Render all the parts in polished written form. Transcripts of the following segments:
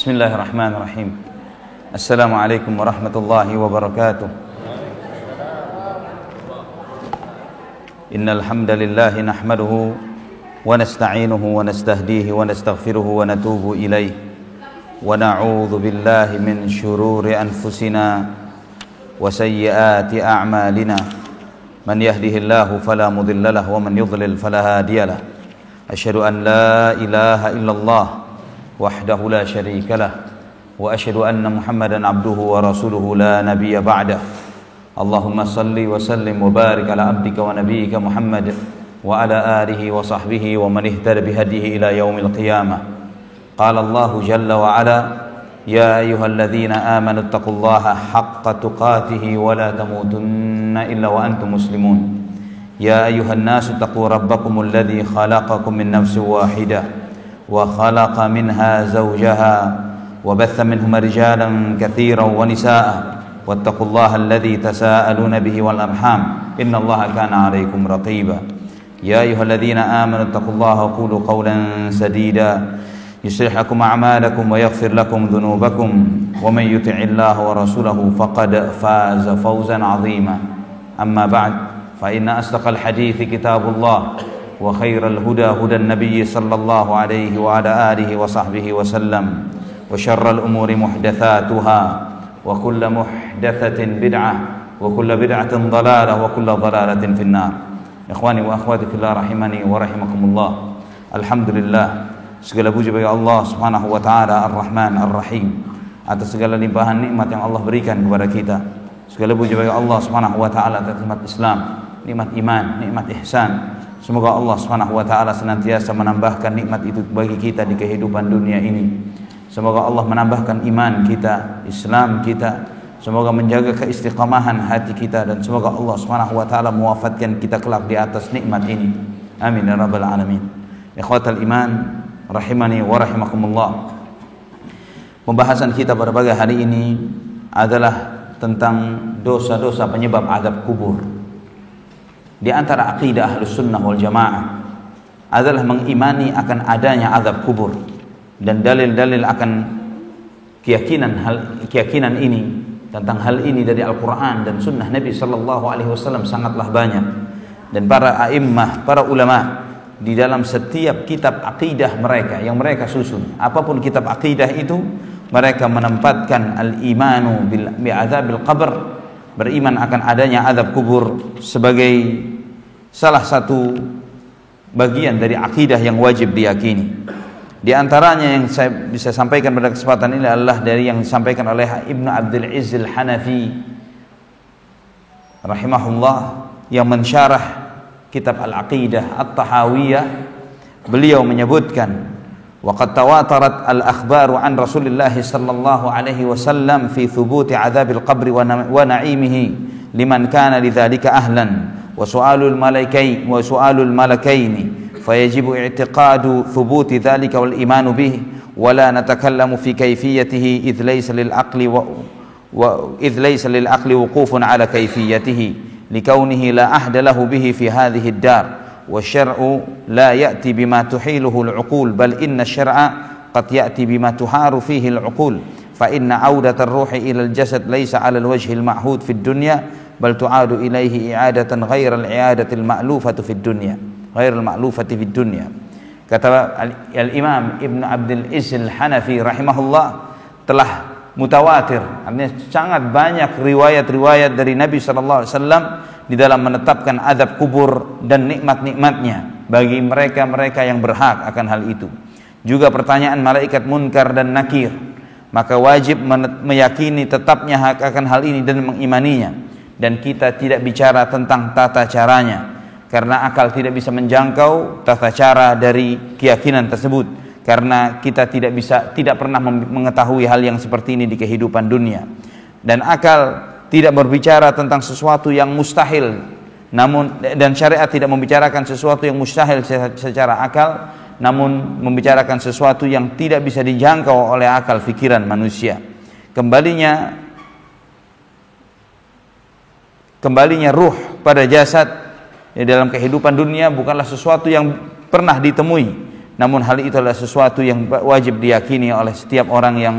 Bismillahirrahmanirrahim. Assalamualaikum warahmatullahi wabarakatuh. Innal hamdalillah nahmaduhu wa nasta'inuhu wa nastahdihi wa nastaghfiruhu wa natubu ilaih wa na'udzu billahi min shururi anfusina wa sayyiati a'malina. Man yahdihillahu fala mudilla lahu wa man yudlil fala hadiyalah. Asyhadu an la ilaha illallah wahdahu la syarika lah wa asyhadu anna Muhammadan abduhu wa rasuluhu la nabiyya ba'dah. Allahumma salli wa sallim wa barik ala abdika wa nabiyyika Muhammad wa ala alihi wa sahbihi wa man ihtada bihadihi ila yaumil qiyamah. Qala Allah jalla wa ala ya ayyuhalladzina amanu taqullaha haqqa tuqatih wa la tamutunna illa wa antum muslimun. Ya ayyuhan nasu taqu rabbakumul ladzi khalaqakum min nafsin wahidah وخلق منها زوجها وبث منهما رجالا كثيرا ونساء واتقوا الله الذي تساءلون به والأرحام إن الله كان عليكم رقيبا. يا أيها الذين آمنوا اتقوا الله وقولوا قولا سديدا يصلح لكم أعمالكم ويغفر لكم ذنوبكم ومن يطع الله ورسوله فقد فاز فوزا عظيما. أما بعد فإن أصدق الحديث كتاب الله وخير الهدى هدى النبي صلى الله عليه وعلى آله وصحبه وسلم وشر الأمور محدثاتها وكل محدثة بدعة وكل بدعة ضلالة وكل ضلالة في النار. Ikhwani wa akhwati fillah rahimani wa rahimakumullah. Alhamdulillah, segala puji bagi Allah Subhanahu wa taala Ar-Rahman Ar-Rahim atas segala limpahan nikmat yang Allah berikan kepada kita. Segala puji bagi Allah Subhanahu wa taala atas nikmat Islam, nikmat iman, nikmat ihsan. Semoga Allah Subhanahu wa taala senantiasa menambahkan nikmat itu bagi kita di kehidupan dunia ini. Semoga Allah menambahkan iman kita, Islam kita. Semoga menjaga keistiqamahan hati kita dan semoga Allah Subhanahu wa taala mewafatkan kita kelak di atas nikmat ini. Amin ya rabbal alamin. Ikhwatal iman rahimani wa rahimakumullah. Pembahasan kita pada pagi hari ini adalah tentang dosa-dosa penyebab azab kubur. Di antara akidah Ahlus Sunnah wal Jamaah adalah mengimani akan adanya azab kubur, dan dalil-dalil akan keyakinan ini tentang hal ini dari Al-Quran dan Sunnah Nabi Sallallahu Alaihi Wasallam sangatlah banyak. Dan para a'immah, para ulama di dalam setiap kitab akidah mereka yang mereka susun, apapun kitab akidah itu, mereka menempatkan al-imanu bi'adzabil qabr, beriman akan adanya azab kubur sebagai salah satu bagian dari akidah yang wajib diyakini. Di antaranya yang saya bisa sampaikan pada kesempatan ini adalah dari yang disampaikan oleh Ibnu Abdul Izz Al-Hanafi rahimahullah yang mensyarah kitab Al-Aqidah At-Tahawiyah. Beliau menyebutkan وقد تواترت الأخبار عن رسول الله صلى الله عليه وسلم في ثبوت عذاب القبر ونعيمه لمن كان لذلك أهلا وسؤال الملكين فيجب اعتقاد ثبوت ذلك والإيمان به ولا نتكلم في كيفيته إذ ليس للعقل وقوف على كيفيته لكونه لا عهد له به في هذه الدار والشرع لا يأتي بما تحيله العقول بل إن الشرع قد يأتي بما تحار فيه العقول فإن عودة الروح إلى الجسد ليس على الوجه المعهود في الدنيا بل تعاد إليه إعادة غير الإعادة المألوفة في الدنيا Kata Al-Imam Ibn Abdul Izz Al-Hanafi rahimahullah, telah mutawatir, artinya sangat banyak riwayat-riwayat dari Nabi SAW di dalam menetapkan azab kubur dan nikmat-nikmatnya bagi mereka-mereka yang berhak akan hal itu. Juga pertanyaan malaikat munkar dan nakir, maka wajib meyakini tetapnya hak akan hal ini dan mengimaninya. Dan kita tidak bicara tentang tata caranya, karena akal tidak bisa menjangkau tata cara dari keyakinan tersebut, karena kita tidak pernah mengetahui hal yang seperti ini di kehidupan dunia. Dan akal tidak berbicara tentang sesuatu yang mustahil, dan syariat tidak membicarakan sesuatu yang mustahil secara akal, namun membicarakan sesuatu yang tidak bisa dijangkau oleh akal fikiran manusia. Kembalinya ruh pada jasad dalam kehidupan dunia bukanlah sesuatu yang pernah ditemui namun hal itu adalah sesuatu yang wajib diyakini oleh setiap orang yang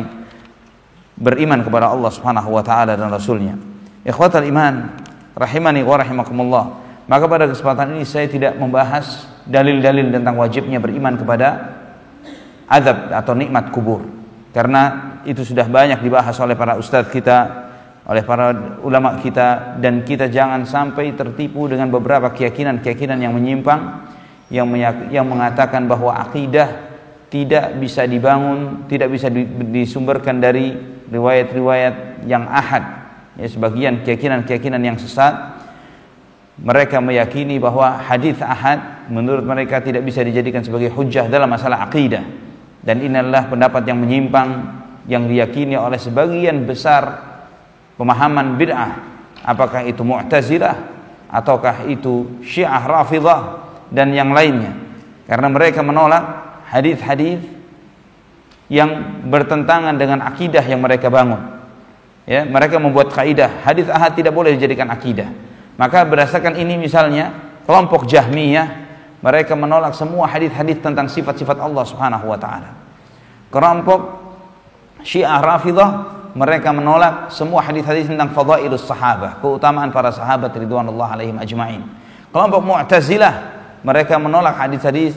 beriman kepada Allah Subhanahu wa taala dan Rasulnya. Ikhwatal iman rahimani wa rahimakumullah. Maka pada kesempatan ini saya tidak membahas dalil-dalil tentang wajibnya beriman kepada azab atau nikmat kubur, karena itu sudah banyak dibahas oleh para ustadz kita, oleh para ulama kita, dan kita jangan sampai tertipu dengan beberapa keyakinan-keyakinan yang menyimpang, yang mengatakan bahwa akidah tidak bisa dibangun, tidak bisa disumberkan dari riwayat-riwayat yang ahad. Ya, sebagian keyakinan-keyakinan yang sesat, mereka meyakini bahwa hadis ahad menurut mereka tidak bisa dijadikan sebagai hujjah dalam masalah akidah, dan inilah pendapat yang menyimpang yang diyakini oleh sebagian besar pemahaman bid'ah, apakah itu Mu'tazilah ataukah itu Syiah Rafidhah dan yang lainnya, karena mereka menolak hadis-hadis yang bertentangan dengan akidah yang mereka bangun. Ya, mereka membuat kaidah hadis ahad tidak boleh dijadikan akidah. Maka berdasarkan ini misalnya kelompok Jahmiyah, mereka menolak semua hadis-hadis tentang sifat-sifat Allah Subhanahu wa taala. Kelompok Syiah Rafidhah, mereka menolak semua hadis-hadis tentang fadailus sahabah, keutamaan para sahabat ridwanullah alaihim ajma'in. Kelompok Mu'tazilah, mereka menolak hadis-hadis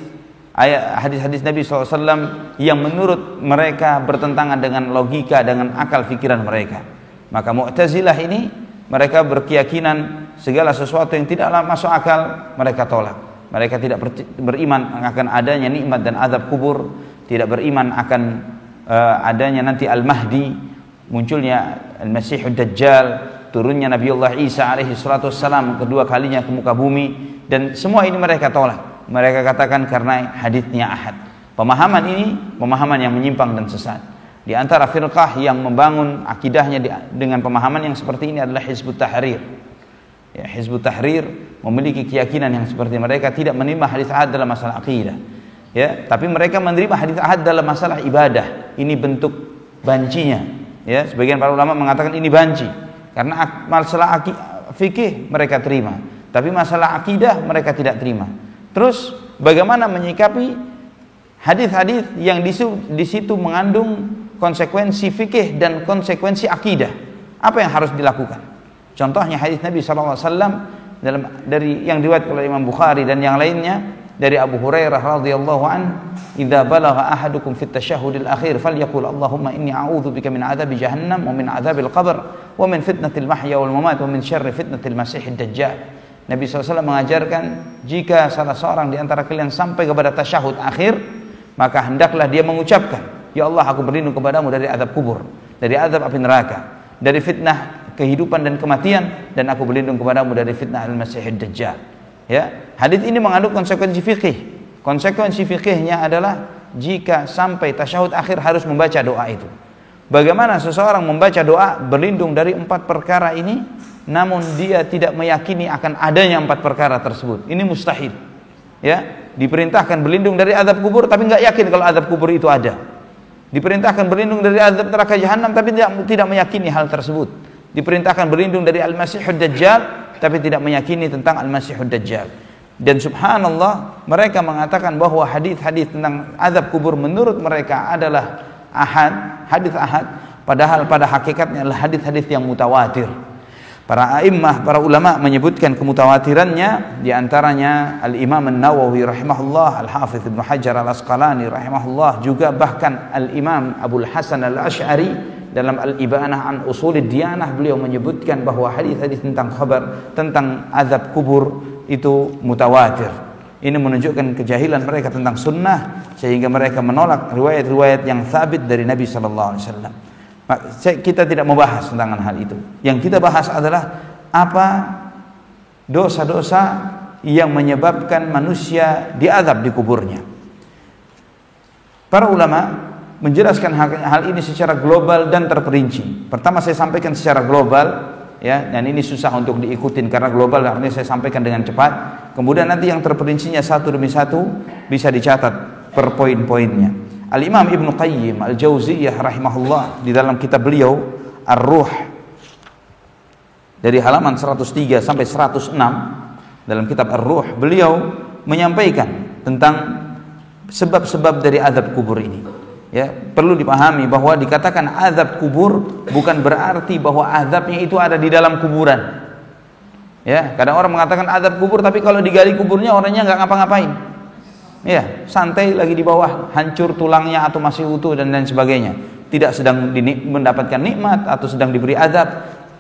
Nabi SAW yang menurut mereka bertentangan dengan logika, dengan akal fikiran mereka. Maka Mu'tazilah ini mereka berkeyakinan segala sesuatu yang tidaklah masuk akal mereka tolak. Mereka tidak beriman akan adanya nikmat dan azab kubur, tidak beriman akan adanya nanti Al-Mahdi, munculnya Al-Masihud Dajjal, turunnya Nabiullah Isa alaihi salatu wassalam kedua kalinya ke muka bumi, dan semua ini mereka tolak. Mereka katakan karena haditsnya ahad. Pemahaman ini pemahaman yang menyimpang dan sesat. Di antara firqah yang membangun akidahnya dengan pemahaman yang seperti ini adalah Hizbut Tahrir. Ya, Hizbut Tahrir memiliki keyakinan yang seperti mereka tidak menerima hadis ahad dalam masalah akidah. Ya, tapi mereka menerima hadis ahad dalam masalah ibadah. Ini bentuk bancinya. Ya, sebagian para ulama mengatakan ini banci karena masalah fikih mereka terima, tapi masalah akidah mereka tidak terima. Terus bagaimana menyikapi hadis-hadis yang di situ mengandung konsekuensi fikih dan konsekuensi akidah? Apa yang harus dilakukan? Contohnya hadis Nabi SAW dari yang diriwayatkan oleh Imam Bukhari dan yang lainnya dari Abu Hurairah radhiyallahu an, "Idza balagha ahadukum fit tasyahhudil akhir falyaqul Allahumma inni a'udzubika min adzabi jahannam wa min adzabil qabr wa min fitnatil mahya wal mamat wa min syarri fitnatil masiihid dajjal." Nabi SAW mengajarkan jika salah seorang di antara kalian sampai kepada tasyahud akhir, maka hendaklah dia mengucapkan, "Ya Allah, aku berlindung kepadamu dari azab kubur, dari azab api neraka, dari fitnah kehidupan dan kematian, dan aku berlindung kepadamu dari fitnah al-Masihid Dajjal." Ya, hadis ini mengandung konsekuensi fikih. Konsekuensi fikihnya adalah jika sampai tasyahud akhir harus membaca doa itu. Bagaimana seseorang membaca doa berlindung dari 4 perkara ini, namun dia tidak meyakini akan adanya 4 perkara tersebut? Ini mustahil. Ya, diperintahkan berlindung dari azab kubur tapi enggak yakin kalau azab kubur itu ada. Diperintahkan berlindung dari azab neraka jahanam tapi tidak meyakini hal tersebut. Diperintahkan berlindung dari Al-Masihud Dajjal tapi tidak meyakini tentang Al-Masihud Dajjal. Dan subhanallah, mereka mengatakan bahwa hadis-hadis tentang azab kubur menurut mereka adalah ahad, hadis ahad, padahal pada hakikatnya adalah hadis-hadis yang mutawatir. Para a'immah, para ulama menyebutkan kemutawatirannya, di antaranya Al-Imam An-Nawawi rahimahullah, Al-Hafidz Ibnu Hajar Al-Asqalani rahimahullah, juga bahkan Al-Imam Abul Hasan Al-Asy'ari dalam Al-Ibanah an Ushulid Diyanah, beliau menyebutkan bahwa hadis-hadis tentang khabar tentang azab kubur itu mutawatir. Ini menunjukkan kejahilan mereka tentang sunnah, sehingga mereka menolak riwayat-riwayat yang sabit dari Nabi sallallahu alaihi wasallam. Kita tidak membahas tentang hal itu. Yang kita bahas adalah apa dosa-dosa yang menyebabkan manusia diazab di kuburnya. Para ulama menjelaskan hal ini secara global dan terperinci. Pertama saya sampaikan secara global, ya, dan ini susah untuk diikutin karena global, artinya saya sampaikan dengan cepat. Kemudian nanti yang terperincinya satu demi satu bisa dicatat per poin-poinnya. Al-Imam Ibnu Qayyim Al-Jauziyah rahimahullah di dalam kitab beliau Ar-Ruh, dari halaman 103 sampai 106 dalam kitab Ar-Ruh, beliau menyampaikan tentang sebab-sebab dari azab kubur ini. Ya, perlu dipahami bahwa dikatakan azab kubur bukan berarti bahwa azabnya itu ada di dalam kuburan. Ya, kadang orang mengatakan azab kubur, tapi kalau digali kuburnya orangnya nggak ngapa-ngapain. Ya, santai lagi di bawah, hancur tulangnya atau masih utuh dan lain sebagainya. Tidak sedang mendapatkan nikmat atau sedang diberi azab.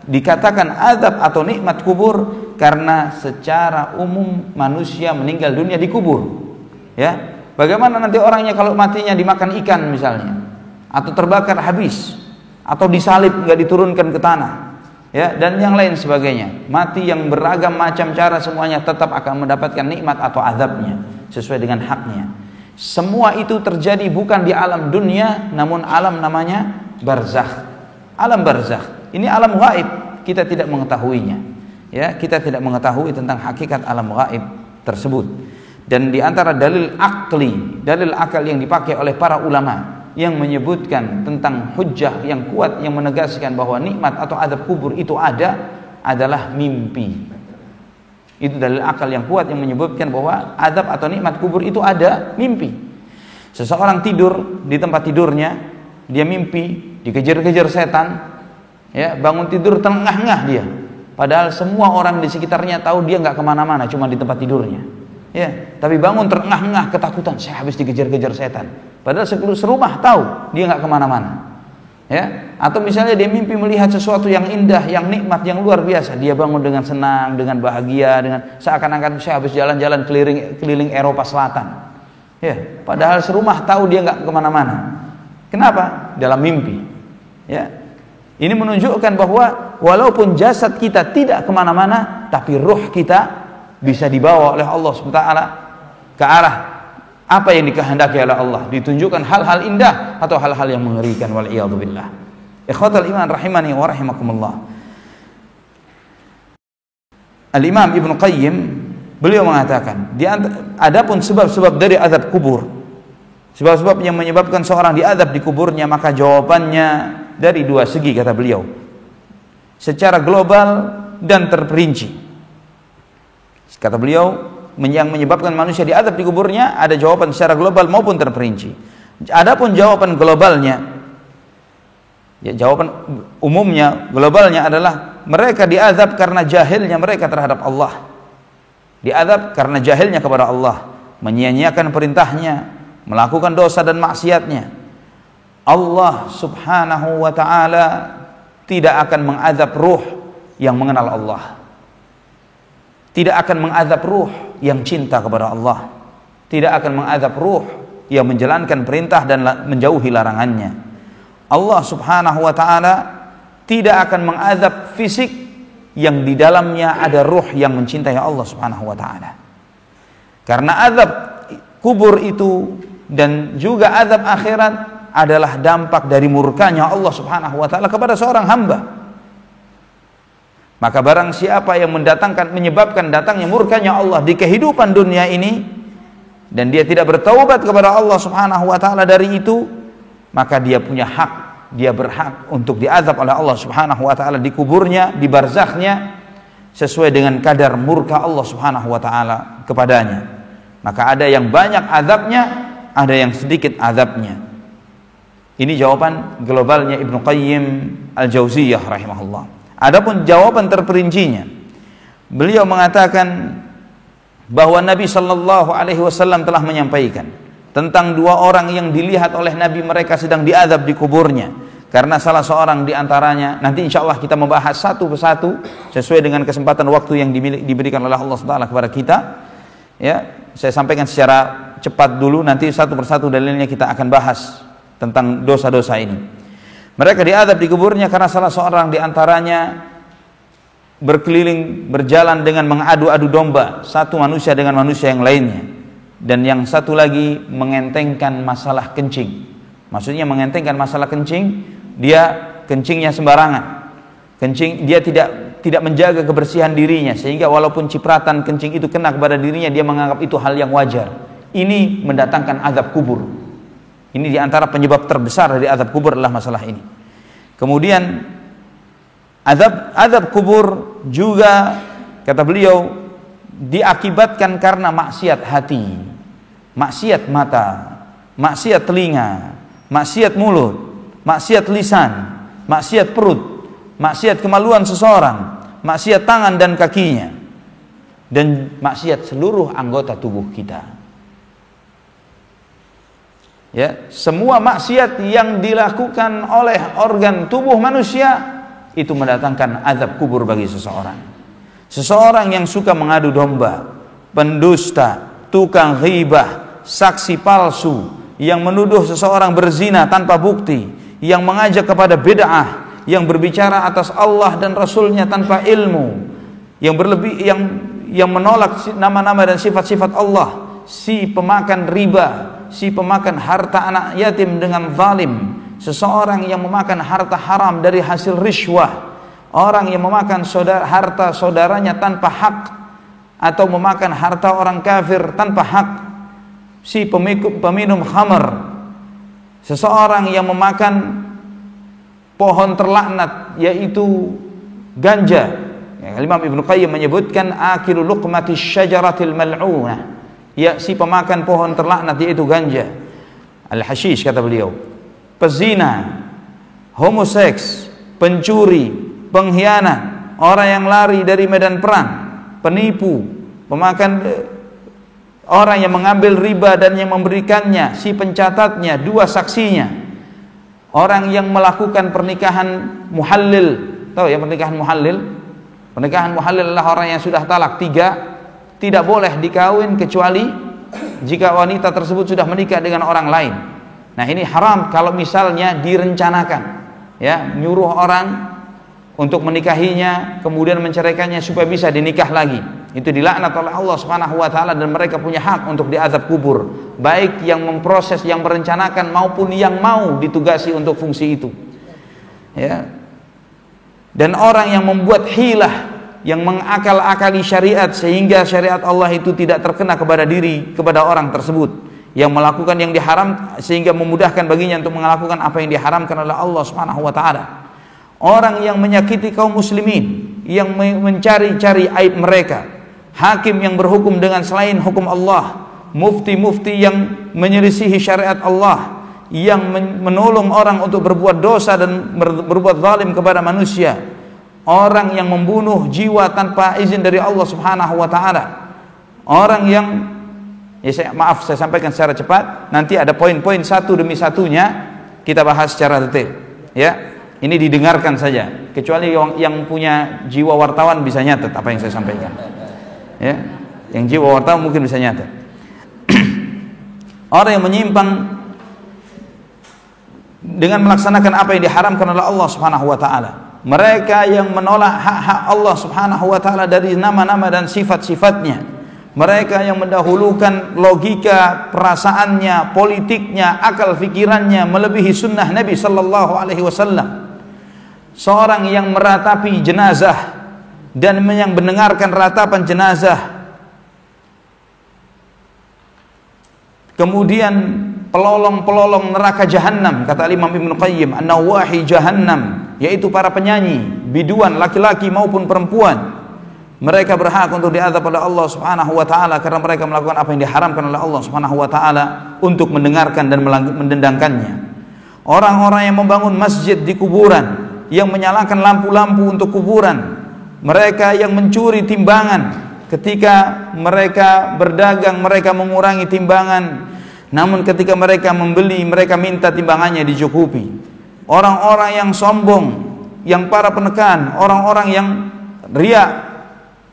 Dikatakan azab atau nikmat kubur karena secara umum manusia meninggal dunia dikubur. Ya. Bagaimana nanti orangnya kalau matinya dimakan ikan misalnya, atau terbakar habis, atau disalib nggak diturunkan ke tanah, ya, dan yang lain sebagainya. Mati yang beragam macam cara semuanya tetap akan mendapatkan nikmat atau azabnya sesuai dengan haknya. Semua itu terjadi bukan di alam dunia, namun alam namanya barzakh. Alam barzakh ini alam gaib, kita tidak mengetahuinya. Ya, kita tidak mengetahui tentang hakikat alam gaib tersebut. Dan di antara dalil akli, dalil akal yang dipakai oleh para ulama yang menyebutkan tentang hujjah yang kuat yang menegaskan bahwa nikmat atau azab kubur itu ada adalah mimpi. Itu dalil akal yang kuat yang menyebutkan bahwa azab atau nikmat kubur itu ada, mimpi. Seseorang tidur di tempat tidurnya, dia mimpi dikejar-kejar setan, ya, bangun tidur terengah-engah dia. Padahal semua orang di sekitarnya tahu dia nggak kemana-mana, cuma di tempat tidurnya. Ya, tapi bangun terengah-engah ketakutan, saya habis dikejar-kejar setan. Padahal serumah tahu dia nggak kemana-mana. Ya, atau misalnya dia mimpi melihat sesuatu yang indah, yang nikmat, yang luar biasa. Dia bangun dengan senang, dengan bahagia, dengan seakan-akan saya habis jalan-jalan keliling Eropa Selatan. Ya, padahal serumah tahu dia nggak kemana-mana. Kenapa? Dalam mimpi. Ya, ini menunjukkan bahwa walaupun jasad kita tidak kemana-mana, tapi ruh kita bisa dibawa oleh Allah SWT ke arah apa yang dikehendaki oleh Allah. Ditunjukkan hal-hal indah atau hal-hal yang mengerikan, wal'iyadzubillah. Ikhwatal iman rahimani wa rahimakumullah. Al-Imam Ibnu Qayyim beliau mengatakan, adapun sebab-sebab dari azab kubur, sebab-sebab yang menyebabkan seorang diazab di kuburnya, maka jawabannya dari dua segi kata beliau, secara global dan terperinci. Kata beliau, yang menyebabkan manusia diazab di kuburnya ada jawaban secara global maupun terperinci. Adapun jawaban globalnya, ya, jawaban umumnya, globalnya adalah mereka diazab karena jahilnya mereka terhadap Allah. Diazab karena jahilnya kepada Allah, menyia-nyiakan perintahnya, melakukan dosa dan maksiatnya. Allah Subhanahu wa ta'ala tidak akan mengazab ruh yang mengenal Allah, tidak akan mengazab ruh yang cinta kepada Allah, tidak akan mengazab ruh yang menjalankan perintah dan menjauhi larangannya. Allah Subhanahu wa ta'ala tidak akan mengazab fisik yang di dalamnya ada ruh yang mencintai Allah Subhanahu wa ta'ala. Karena azab kubur itu dan juga azab akhirat adalah dampak dari murkanya Allah Subhanahu wa ta'ala kepada seorang hamba. Maka barang siapa yang menyebabkan datangnya murkanya Allah di kehidupan dunia ini dan dia tidak bertaubat kepada Allah Subhanahu wa ta'ala dari itu, maka dia punya hak, dia berhak untuk diazab oleh Allah Subhanahu wa ta'ala di kuburnya, di barzakhnya, sesuai dengan kadar murka Allah Subhanahu wa ta'ala kepadanya. Maka ada yang banyak azabnya, ada yang sedikit azabnya. Ini jawaban globalnya Ibnu Qayyim Al-Jauziyah rahimahullah. Adapun jawaban terperincinya, beliau mengatakan bahwa Nabi Shallallahu Alaihi Wasallam telah menyampaikan tentang dua orang yang dilihat oleh Nabi mereka sedang diazab di kuburnya karena salah seorang di antaranya. Nanti insya Allah kita membahas satu persatu sesuai dengan kesempatan waktu yang diberikan oleh Allah SWT kepada kita. Ya, saya sampaikan secara cepat dulu, nanti satu persatu dalilnya kita akan bahas tentang dosa-dosa ini. Mereka diazab di kuburnya karena salah seorang di antaranya berkeliling, berjalan dengan mengadu-adu domba, satu manusia dengan manusia yang lainnya, dan yang satu lagi mengentengkan masalah kencing. Maksudnya mengentengkan masalah kencing, dia kencingnya sembarangan. Dia tidak menjaga kebersihan dirinya, sehingga walaupun cipratan kencing itu kena kepada dirinya, dia menganggap itu hal yang wajar. Ini mendatangkan azab kubur. Ini diantara penyebab terbesar dari azab kubur adalah masalah ini. Kemudian azab kubur juga kata beliau diakibatkan karena maksiat hati. maksiat mata, maksiat telinga, maksiat mulut, maksiat lisan, maksiat perut, maksiat kemaluan seseorang, maksiat tangan dan kakinya, dan maksiat seluruh anggota tubuh kita. Ya, semua maksiat yang dilakukan oleh organ tubuh manusia itu mendatangkan azab kubur bagi seseorang. Seseorang yang suka mengadu domba, pendusta, tukang ghibah, saksi palsu, yang menuduh seseorang berzina tanpa bukti, yang mengajak kepada bid'ah, yang berbicara atas Allah dan Rasulnya tanpa ilmu, yang berlebih, yang menolak nama-nama dan sifat-sifat Allah, si pemakan riba, si pemakan harta anak yatim dengan zalim, seseorang yang memakan harta haram dari hasil riswah, orang yang memakan harta saudaranya tanpa hak, atau memakan harta orang kafir tanpa hak, si peminum khamar, seseorang yang memakan pohon terlaknat yaitu ganja. Imam Ibnu Qayyim menyebutkan akilu luqmati syajaratil mal'unah, ya, si pemakan pohon terlaknat yaitu ganja. Al-hashish kata beliau. Pezina, homoseks, pencuri, pengkhianat, orang yang lari dari medan perang, penipu, pemakan, orang yang mengambil riba dan yang memberikannya, si pencatatnya, dua saksinya, orang yang melakukan pernikahan muhallil. Tahu ya pernikahan muhallil? Pernikahan muhallil adalah orang yang sudah talak 3, tidak boleh dikawin kecuali jika wanita tersebut sudah menikah dengan orang lain. Nah, ini haram kalau misalnya direncanakan, ya, nyuruh orang untuk menikahinya kemudian menceraikannya supaya bisa dinikah lagi. Itu dilaknat oleh Allah Subhanahu wa taala, dan mereka punya hak untuk diazab kubur, baik yang memproses, yang merencanakan maupun yang mau ditugasi untuk fungsi itu. Ya. Dan orang yang membuat hilah, yang mengakal-akali syariat sehingga syariat Allah itu tidak terkena kepada orang tersebut, yang melakukan yang diharam sehingga memudahkan baginya untuk melakukan apa yang diharamkan oleh Allah Subhanahu wa taala. Orang yang menyakiti kaum muslimin, yang mencari-cari aib mereka, hakim yang berhukum dengan selain hukum Allah, mufti-mufti yang menyelisihi syariat Allah, yang menolong orang untuk berbuat dosa dan berbuat zalim kepada manusia, orang yang membunuh jiwa tanpa izin dari Allah Subhanahu wa taala, orang yang, saya sampaikan secara cepat, nanti ada poin-poin satu demi satunya kita bahas secara detail, ya. Ini didengarkan saja, kecuali yang punya jiwa wartawan bisa nyatet apa yang saya sampaikan, ya. Yang jiwa wartawan mungkin bisa nyatet. Orang yang menyimpang dengan melaksanakan apa yang diharamkan oleh Allah Subhanahu wa taala, mereka yang menolak hak-hak Allah Subhanahu wa taala dari nama-nama dan sifat-sifatnya, mereka yang mendahulukan logika perasaannya, politiknya, akal fikirannya melebihi sunnah Nabi sallallahu alaihi wasallam. Seorang yang meratapi jenazah dan yang mendengarkan ratapan jenazah, kemudian pelolong-pelolong neraka jahanam, kata Imam Ibnu Qayyim, an-nawahi jahannam, yaitu para penyanyi, biduan laki-laki maupun perempuan, mereka berhak untuk diazab oleh Allah Subhanahu wa taala karena mereka melakukan apa yang diharamkan oleh Allah Subhanahu wa taala untuk mendengarkan dan mendendangkannya. Orang-orang yang membangun masjid di kuburan, yang menyalakan lampu-lampu untuk kuburan, mereka yang mencuri timbangan, ketika mereka berdagang mereka mengurangi timbangan, namun ketika mereka membeli mereka minta timbangannya dicukupi. Orang-orang yang sombong, yang para penekan, orang-orang yang riya,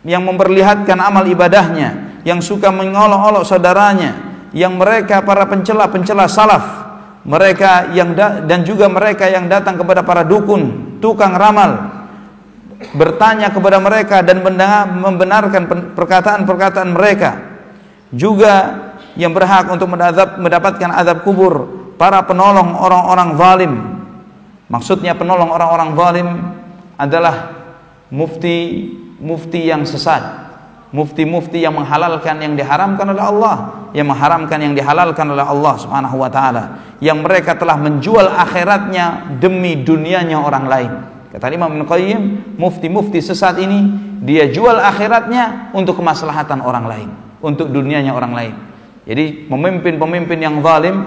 yang memperlihatkan amal ibadahnya, yang suka mengolok-olok saudaranya, yang mereka para pencela-pencela salaf, mereka yang dan juga mereka yang datang kepada para dukun, tukang ramal, bertanya kepada mereka dan membenarkan perkataan-perkataan mereka, juga yang berhak untuk mendapatkan azab kubur para penolong orang-orang zalim. Maksudnya penolong orang-orang zalim adalah mufti yang sesat, mufti-mufti yang menghalalkan yang diharamkan oleh Allah, yang mengharamkan yang dihalalkan oleh Allah Subhanahu wa taala, yang mereka telah menjual akhiratnya demi dunianya orang lain. Kata Imam Ibnu Qayyim, mufti-mufti sesat ini dia jual akhiratnya untuk kemaslahatan orang lain, untuk dunianya orang lain. Jadi pemimpin-pemimpin yang zalim,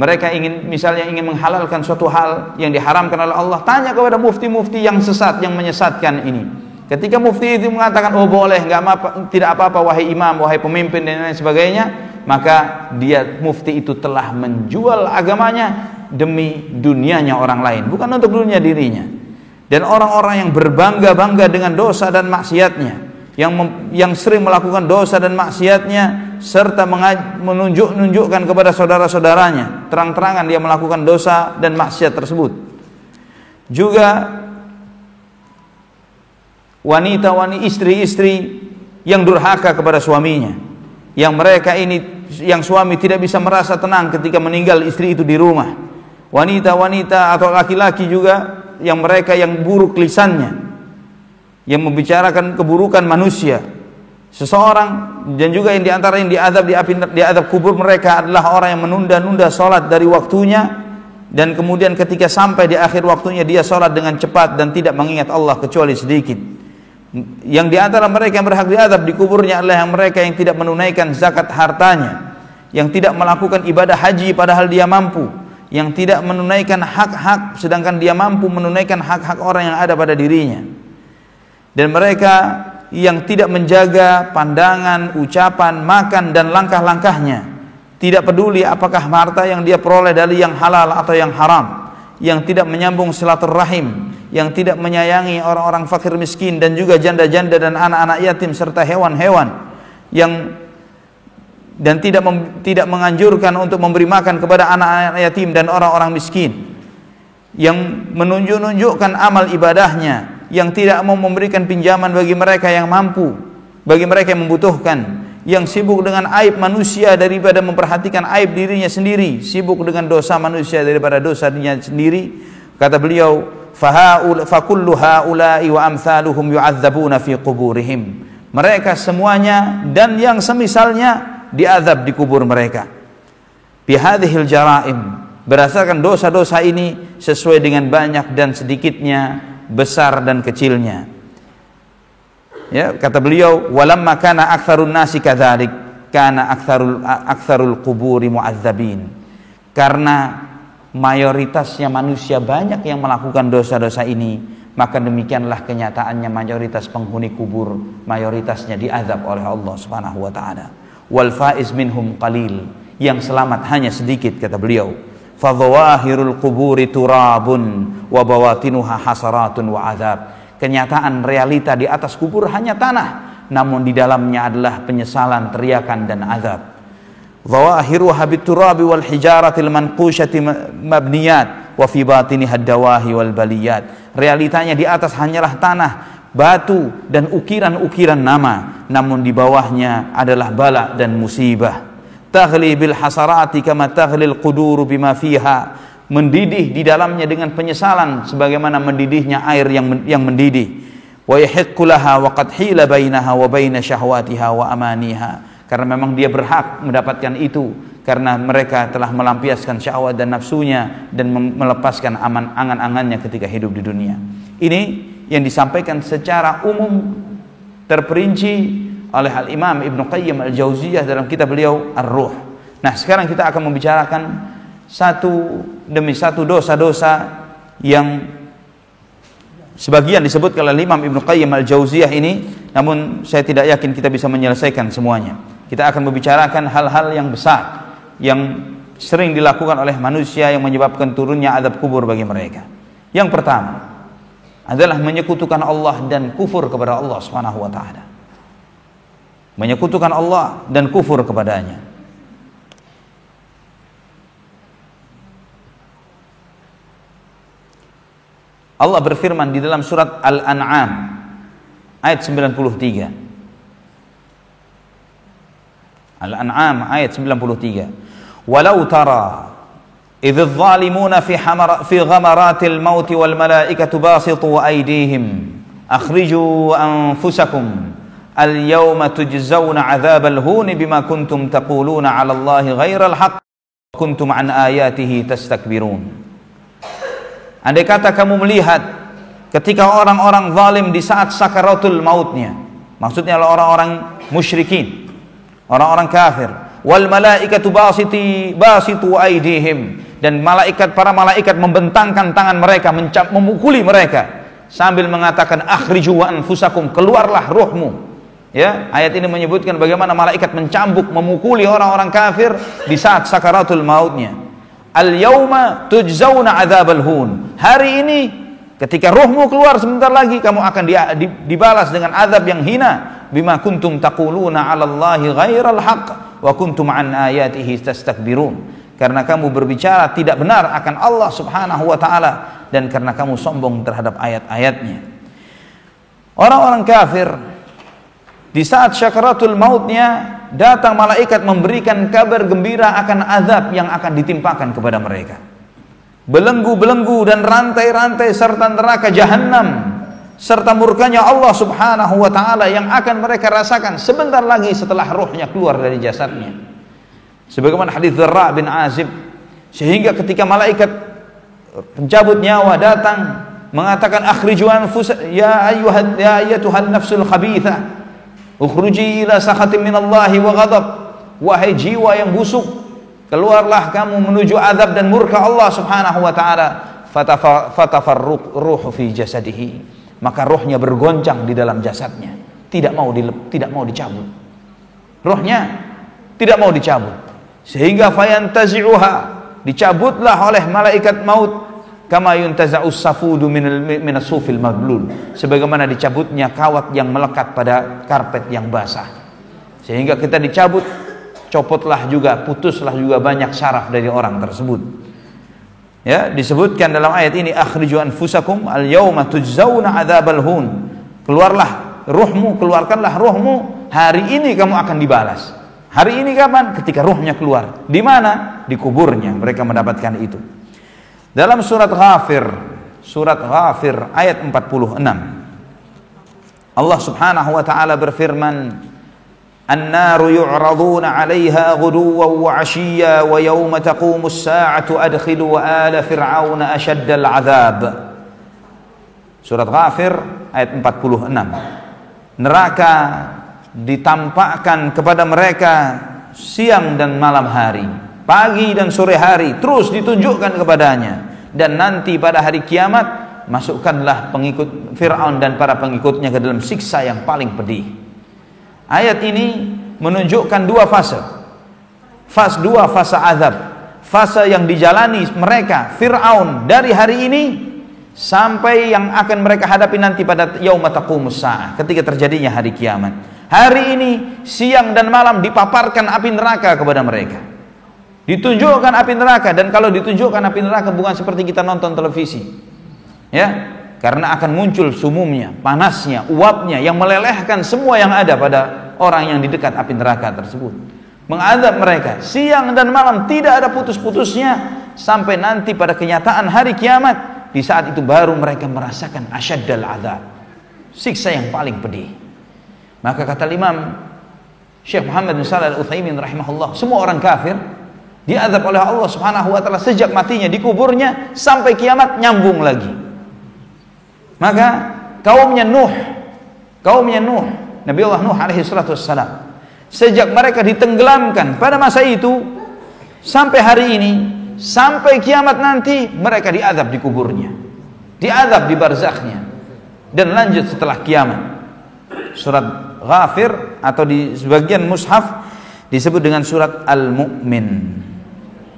mereka misalnya ingin menghalalkan suatu hal yang diharamkan oleh Allah, tanya kepada mufti-mufti yang sesat, yang menyesatkan ini. Ketika mufti itu mengatakan, oh boleh, tidak apa-apa wahai imam, wahai pemimpin dan lain sebagainya, maka mufti itu telah menjual agamanya demi dunianya orang lain, bukan untuk dunia dirinya. Dan orang-orang yang berbangga-bangga dengan dosa dan maksiatnya, yang sering melakukan dosa dan maksiatnya, serta menunjukkan kepada saudara-saudaranya terang-terangan dia melakukan dosa dan maksiat tersebut. Juga wanita-wanita, istri-istri yang durhaka kepada suaminya, yang mereka ini, yang suami tidak bisa merasa tenang ketika meninggal istri itu di rumah. Wanita-wanita atau laki-laki juga yang mereka yang buruk lisannya, yang membicarakan keburukan manusia. Seseorang, dan juga yang diantara yang diazab kubur mereka adalah orang yang menunda-nunda sholat dari waktunya, dan kemudian ketika sampai di akhir waktunya dia sholat dengan cepat dan tidak mengingat Allah kecuali sedikit. Yang diantara mereka yang berhak diazab di kuburnya adalah yang mereka yang tidak menunaikan zakat hartanya, yang tidak melakukan ibadah haji padahal dia mampu, yang tidak menunaikan hak-hak sedangkan dia mampu menunaikan hak-hak orang yang ada pada dirinya. Dan mereka yang tidak menjaga pandangan, ucapan, makan dan langkah-langkahnya, tidak peduli apakah harta yang dia peroleh dari yang halal atau yang haram, yang tidak menyambung silaturahim, yang tidak menyayangi orang-orang fakir miskin dan juga janda-janda dan anak-anak yatim serta hewan-hewan, dan tidak menganjurkan untuk memberi makan kepada anak-anak yatim dan orang-orang miskin, yang menunjukkan amal ibadahnya, yang tidak mau memberikan pinjaman bagi mereka yang mampu, bagi mereka yang membutuhkan, yang sibuk dengan aib manusia daripada memperhatikan aib dirinya sendiri, sibuk dengan dosa manusia daripada dosa dirinya sendiri. Kata beliau, fakullu haula'i wa amsaluhum yu'adzabuna fi quburihim. Mereka semuanya dan yang semisalnya diazab di kubur mereka. Bihadhil jaraim, berdasarkan dosa-dosa ini sesuai dengan banyak dan sedikitnya, besar dan kecilnya. Ya, kata beliau, walamma kana aktsarun nasi kadzalik, kana aktsarul quburi mu'adzabin. Karena mayoritasnya manusia banyak yang melakukan dosa-dosa ini, maka demikianlah kenyataannya mayoritas penghuni kubur mayoritasnya diazab oleh Allah Subhanahu wa taala. Wal faiz minhum qalil, yang selamat hanya sedikit, kata beliau. Fa dhawahirul quburi turabun wa bawatinuha hasaratun wa azab. Kenyataan realita di atas kubur hanya tanah, namun di dalamnya adalah penyesalan, teriakan dan azab. Dhawahiruha biturabi wal hijaratil manqushati mabniyat wa fi batiniha ad-dawahi wal baliyat. Realitanya di atas hanyalah tanah, batu dan ukiran-ukiran nama, namun di bawahnya adalah bala dan musibah. Taghli bil hasarati kama taghlil quduru bima fiha, mendidih di dalamnya dengan penyesalan sebagaimana mendidihnya air yang mendidih. Wa yahiqqu laha wa qad hila bainaha wa baina syahwatiha wa amaniha, karena memang dia berhak mendapatkan itu karena mereka telah melampiaskan syahwat dan nafsunya dan melepaskan angan-angannya ketika hidup di dunia. Ini yang disampaikan secara umum terperinci oleh Al-Imam Ibnu Qayyim Al-Jauziyah dalam kitab beliau Ar-Ruh. Nah, sekarang kita akan membicarakan satu demi satu dosa-dosa yang sebagian disebutkan oleh Imam Ibnu Qayyim Al-Jauziyah ini, namun saya tidak yakin kita bisa menyelesaikan semuanya. Kita akan membicarakan hal-hal yang besar yang sering dilakukan oleh manusia yang menyebabkan turunnya azab kubur bagi mereka. Yang pertama adalah menyekutukan Allah dan kufur kepada Allah Subhanahu wa taala. Menyekutukan Allah dan kufur kepadanya. Allah berfirman di dalam surat Al-An'am ayat 93. Al-An'am ayat 93. Walau tara idh adh-dhalimuna fi ghamaratil maut wal malaikatu basitu aydihim akhriju anfusakum al-yawma tujzauna 'adzabal huni bima kuntum taquluna 'ala Allahi ghairal haqq wa kuntum an ayatihi tastakbirun. Andai kata kamu melihat ketika orang-orang zalim di saat sakaratul mautnya, maksudnya orang-orang musyrikin, orang-orang kafir, wal malaikatu basitu aydihim, dan para malaikat membentangkan tangan mereka, memukuli mereka sambil mengatakan akhriju wa anfusakum, keluarlah ruhmu. Ya, ayat ini menyebutkan bagaimana malaikat mencambuk, memukuli orang-orang kafir di saat sakaratul mautnya. Al yauma tujzauna adzabal hun, hari ini ketika ruhmu keluar sebentar lagi, kamu akan dibalas dengan azab yang hina. Bima kuntum taquluna 'alallahi ghairal haqq wa kuntum an ayatihi tastakbirun, karena kamu berbicara tidak benar akan Allah Subhanahu wa taala dan karena kamu sombong terhadap ayat-ayatnya. Orang-orang kafir di saat syakaratul mautnya datang malaikat memberikan kabar gembira akan azab yang akan ditimpakan kepada mereka. Belenggu-belenggu dan rantai-rantai serta neraka jahanam serta murkanya Allah Subhanahu wa taala yang akan mereka rasakan sebentar lagi setelah ruhnya keluar dari jasadnya. Sebagaimana hadis Dzarra bin Azib, sehingga ketika malaikat pencabut nyawa datang mengatakan akhriju ya ayyatuhan nafsul khabithah ukhruji ila sakhatin minallahi wa ghadab, wahai jiwa yang busuk, keluarlah kamu menuju azab dan murka Allah Subhanahu wa taala. Fatafarruq ruhu fi jasadihi, maka rohnya bergoncang di dalam jasadnya, tidak mau dicabut. Rohnya tidak mau dicabut, sehingga fayantazi'uha, dicabutlah oleh malaikat maut, kama yuntaza'us safudu minas sufil mablul, sebagaimana dicabutnya kawat yang melekat pada karpet yang basah. Sehingga kita dicabut, copotlah juga, putuslah juga banyak syaraf dari orang tersebut. Ya, disebutkan dalam ayat ini akhriju anfusakum al-yauma tujzauna adzabal hun, keluarlah ruhmu, keluarkanlah ruhmu, hari ini kamu akan dibalas. Hari ini kapan? Ketika ruhnya keluar. Di mana? Di kuburnya mereka mendapatkan itu. Dalam surat Ghafir ayat 46, Allah Subhanahu wa taala berfirman, "An-naru yu'raduna 'alaiha ghuduwan wa 'ashiyya wa yawma taqumus sa'atu adkhilu ala fir'auna ashaddal 'adzab." Surat Ghafir ayat 46. Neraka ditampakkan kepada mereka siang dan malam hari, pagi dan sore hari, terus ditunjukkan kepadanya. Dan nanti pada hari kiamat, masukkanlah pengikut Fir'aun dan para pengikutnya ke dalam siksa yang paling pedih. Ayat ini menunjukkan dua fase. Fase azab. Fase yang dijalani mereka Fir'aun dari hari ini sampai yang akan mereka hadapi nanti pada yauma taqumus saah, ketika terjadinya hari kiamat. Hari ini siang dan malam dipaparkan api neraka kepada mereka. Ditunjukkan api neraka, dan kalau ditunjukkan api neraka bukan seperti kita nonton televisi. Ya, karena akan muncul sumumnya, panasnya, uapnya yang melelehkan semua yang ada pada orang yang di dekat api neraka tersebut. Mengadab mereka siang dan malam, tidak ada putus-putusnya sampai nanti pada kenyataan hari kiamat. Di saat itu baru mereka merasakan asyaddal adzab, siksa yang paling pedih. Maka kata Imam Syekh Muhammad bin Shalih Al-Utsaimin rahimahullah, semua orang kafir diazab oleh Allah Subhanahu wa taala sejak matinya di kuburnya sampai kiamat, nyambung lagi. Maka kaumnya Nuh, Nabi Allah Nuh alaihi salatu wassalam, sejak mereka ditenggelamkan pada masa itu sampai hari ini, sampai kiamat nanti, mereka diazab di kuburnya, diazab di barzakhnya, dan lanjut setelah kiamat. Surat Ghafir atau di sebagian mushaf disebut dengan surat Al-Mu'min.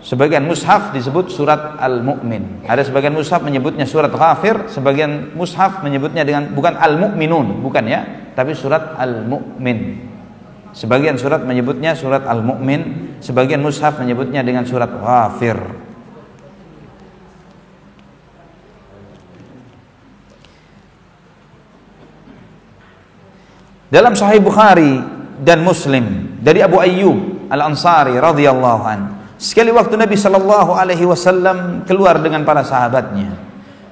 Sebagian mushaf disebut surat Al-Mu'min. Ada sebagian mushaf menyebutnya surat Ghafir, sebagian mushaf menyebutnya dengan bukan Al-Mu'minun, bukan ya, tapi surat Al-Mu'min. Sebagian surat menyebutnya surat Al-Mu'min, sebagian mushaf menyebutnya dengan surat Ghafir. Dalam Sahih Bukhari dan Muslim dari Abu Ayyub Al-Ansari radhiyallahu anhu, sekali waktu Nabi sallallahu alaihi wasallam keluar dengan para sahabatnya,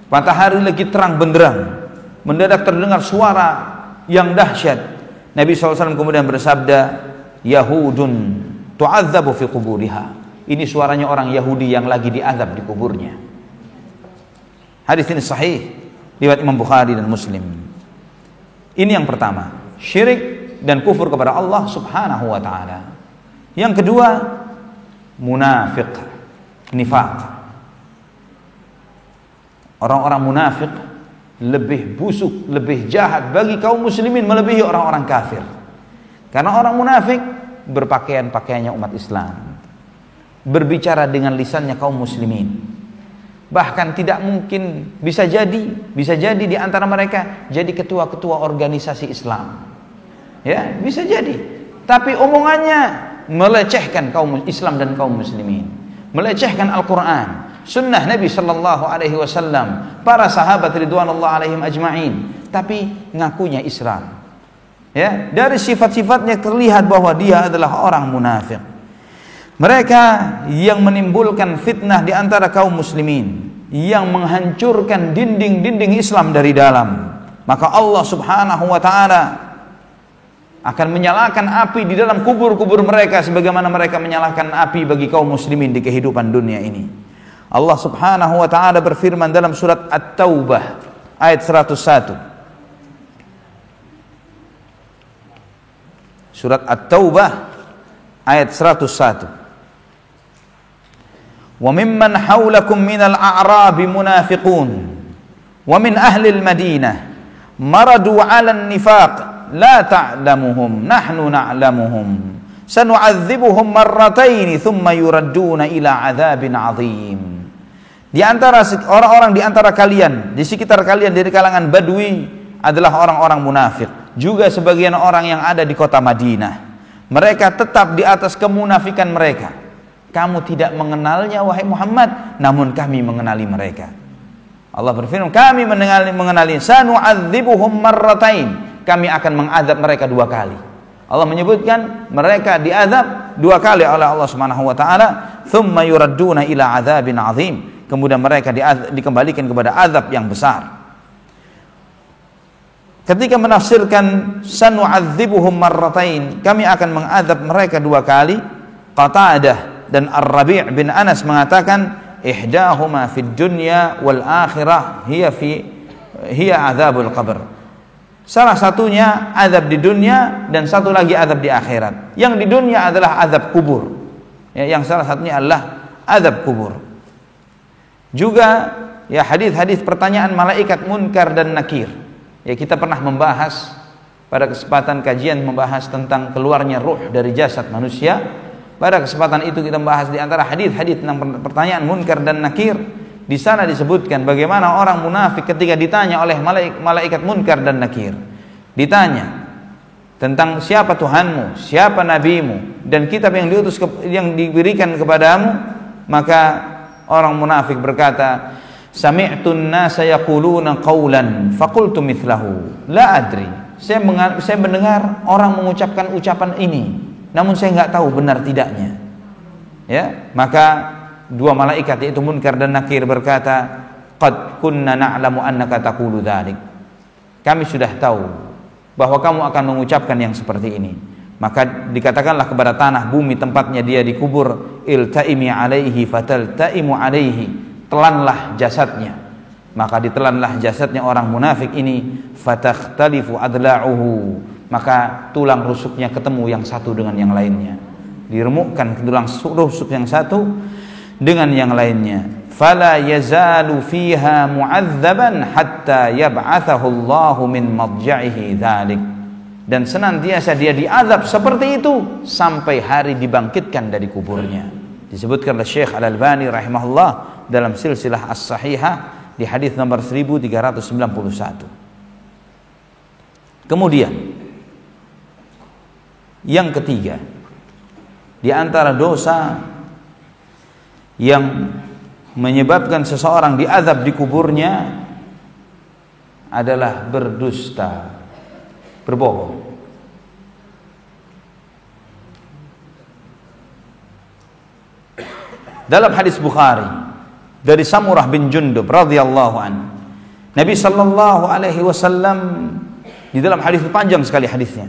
matahari lagi terang benderang, mendadak terdengar suara yang dahsyat. Nabi SAW kemudian bersabda, Yahudun tu'adzabu fi quburiha. Ini suaranya orang Yahudi yang lagi diazab di kuburnya. Hadis ini sahih riwayat Imam Bukhari dan Muslim. Ini yang pertama, syirik dan kufur kepada Allah Subhanahu wa taala. Yang kedua, munafik, nifaq. Orang-orang munafik lebih busuk, lebih jahat bagi kaum muslimin melebihi orang-orang kafir. Karena orang munafik berpakaian-pakaiannya umat Islam, berbicara dengan lisannya kaum muslimin. Bahkan tidak mungkin, bisa jadi di antara mereka jadi ketua-ketua organisasi Islam. Ya, bisa jadi. Tapi omongannya melecehkan kaum Islam dan kaum muslimin, melecehkan Al-Qur'an, sunnah Nabi sallallahu alaihi wasallam, para sahabat ridwanullah alaihim ajma'in, tapi ngakunya Islam. Ya, dari sifat-sifatnya terlihat bahwa dia adalah orang munafik. Mereka yang menimbulkan fitnah di antara kaum muslimin, yang menghancurkan dinding-dinding Islam dari dalam. Maka Allah Subhanahu wa taala akan menyalakan api di dalam kubur-kubur mereka sebagaimana mereka menyalakan api bagi kaum muslimin di kehidupan dunia ini. Allah Subhanahu wa taala berfirman dalam surat At-Taubah ayat 101. Surat At-Taubah ayat 101. Wa mimman haulakum minal a'rabi munafiqun wa min ahli al-Madinah maradu 'alan nifaq la ta'lamuhum nahnu na'lamuhum sanu'adzibuhum marrataini thumma yuradduna ila 'adzabin 'adzim. Di antara orang-orang di antara kalian, di sekitar kalian dari kalangan Badui adalah orang-orang munafik, juga sebagian orang yang ada di kota Madinah. Mereka tetap di atas kemunafikan mereka. Kamu tidak mengenalnya wahai Muhammad, namun kami mengenali mereka. Allah berfirman, kami mengenali, sanu'adzibuhum marratain, kami akan mengadab mereka 2 kali. Allah menyebutkan mereka diazab 2 kali oleh Allah Subhanahu wa taala, thumma yuradduna ila 'adzabin 'adzim, kemudian mereka dikembalikan kepada azab yang besar. Ketika menafsirkan sanu'adzibuhum marratain, kami akan mengadab mereka 2 kali, Qatadah dan Ar-Rabi' bin Anas mengatakan ihdahuma fid dunya wal akhirah hiya adzabul qabr. Salah satunya azab di dunia dan satu lagi azab di akhirat. Yang di dunia adalah azab kubur. Ya, yang salah satunya adalah azab kubur. Juga ya hadis-hadis pertanyaan malaikat munkar dan nakir. Ya, kita pernah membahas pada kesempatan kajian membahas tentang keluarnya ruh dari jasad manusia. Pada kesempatan itu kita membahas di antara hadis-hadis tentang pertanyaan munkar dan nakir. Di sana disebutkan bagaimana orang munafik ketika ditanya oleh malaikat munkar dan nakir, ditanya tentang siapa Tuhanmu, siapa nabimu, dan kitab yang diberikan kepadamu, maka orang munafik berkata, sami'tun nasa yaquluna qawlan faqultu mithlahu la adri. Saya mendengar orang mengucapkan ucapan ini, namun saya nggak tahu benar tidaknya. Ya, maka 2 malaikat yaitu munkar dan nakir berkata, qad kunna na'lamu annaka taqulu dzalik. Kami sudah tahu bahwa kamu akan mengucapkan yang seperti ini. Maka dikatakanlah kepada tanah bumi tempatnya dia dikubur, iltaimi alaihi fataltaimu alaihi, telanlah jasadnya. Maka ditelanlah jasadnya orang munafik ini, fatakhtalifu adla'uhu, maka tulang rusuknya ketemu yang satu dengan yang lainnya, diremukkan tulang rusuk yang satu dengan yang lainnya. Fala yazalu fiha mu'adzaban hatta yab'athahu Allahu min madja'ihi dzalik. Dan senantiasa dia diazab seperti itu sampai hari dibangkitkan dari kuburnya. Disebutkan oleh Syekh Al-Albani rahimahullah dalam silsilah as-sahihah di hadis nomor 1391. Kemudian yang ketiga, di antara dosa yang menyebabkan seseorang diazab di kuburnya adalah berdusta, berbohong. Dalam hadis Bukhari dari Samurah bin Jundub radhiyallahu an, Nabi sallallahu alaihi wasallam di dalam hadis panjang sekali hadisnya,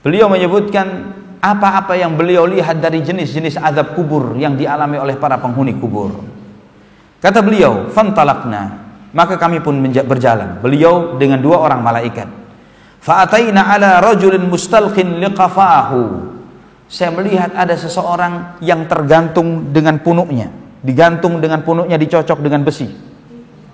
beliau menyebutkan apa-apa yang beliau lihat dari jenis-jenis azab kubur yang dialami oleh para penghuni kubur. Kata beliau, fantalaqna, maka kami pun berjalan, beliau dengan 2 orang malaikat. Fa'ataina ala rajulin mustalqin liqafahu, saya melihat ada seseorang yang tergantung dengan punuknya, digantung dengan punuknya, dicocok dengan besi.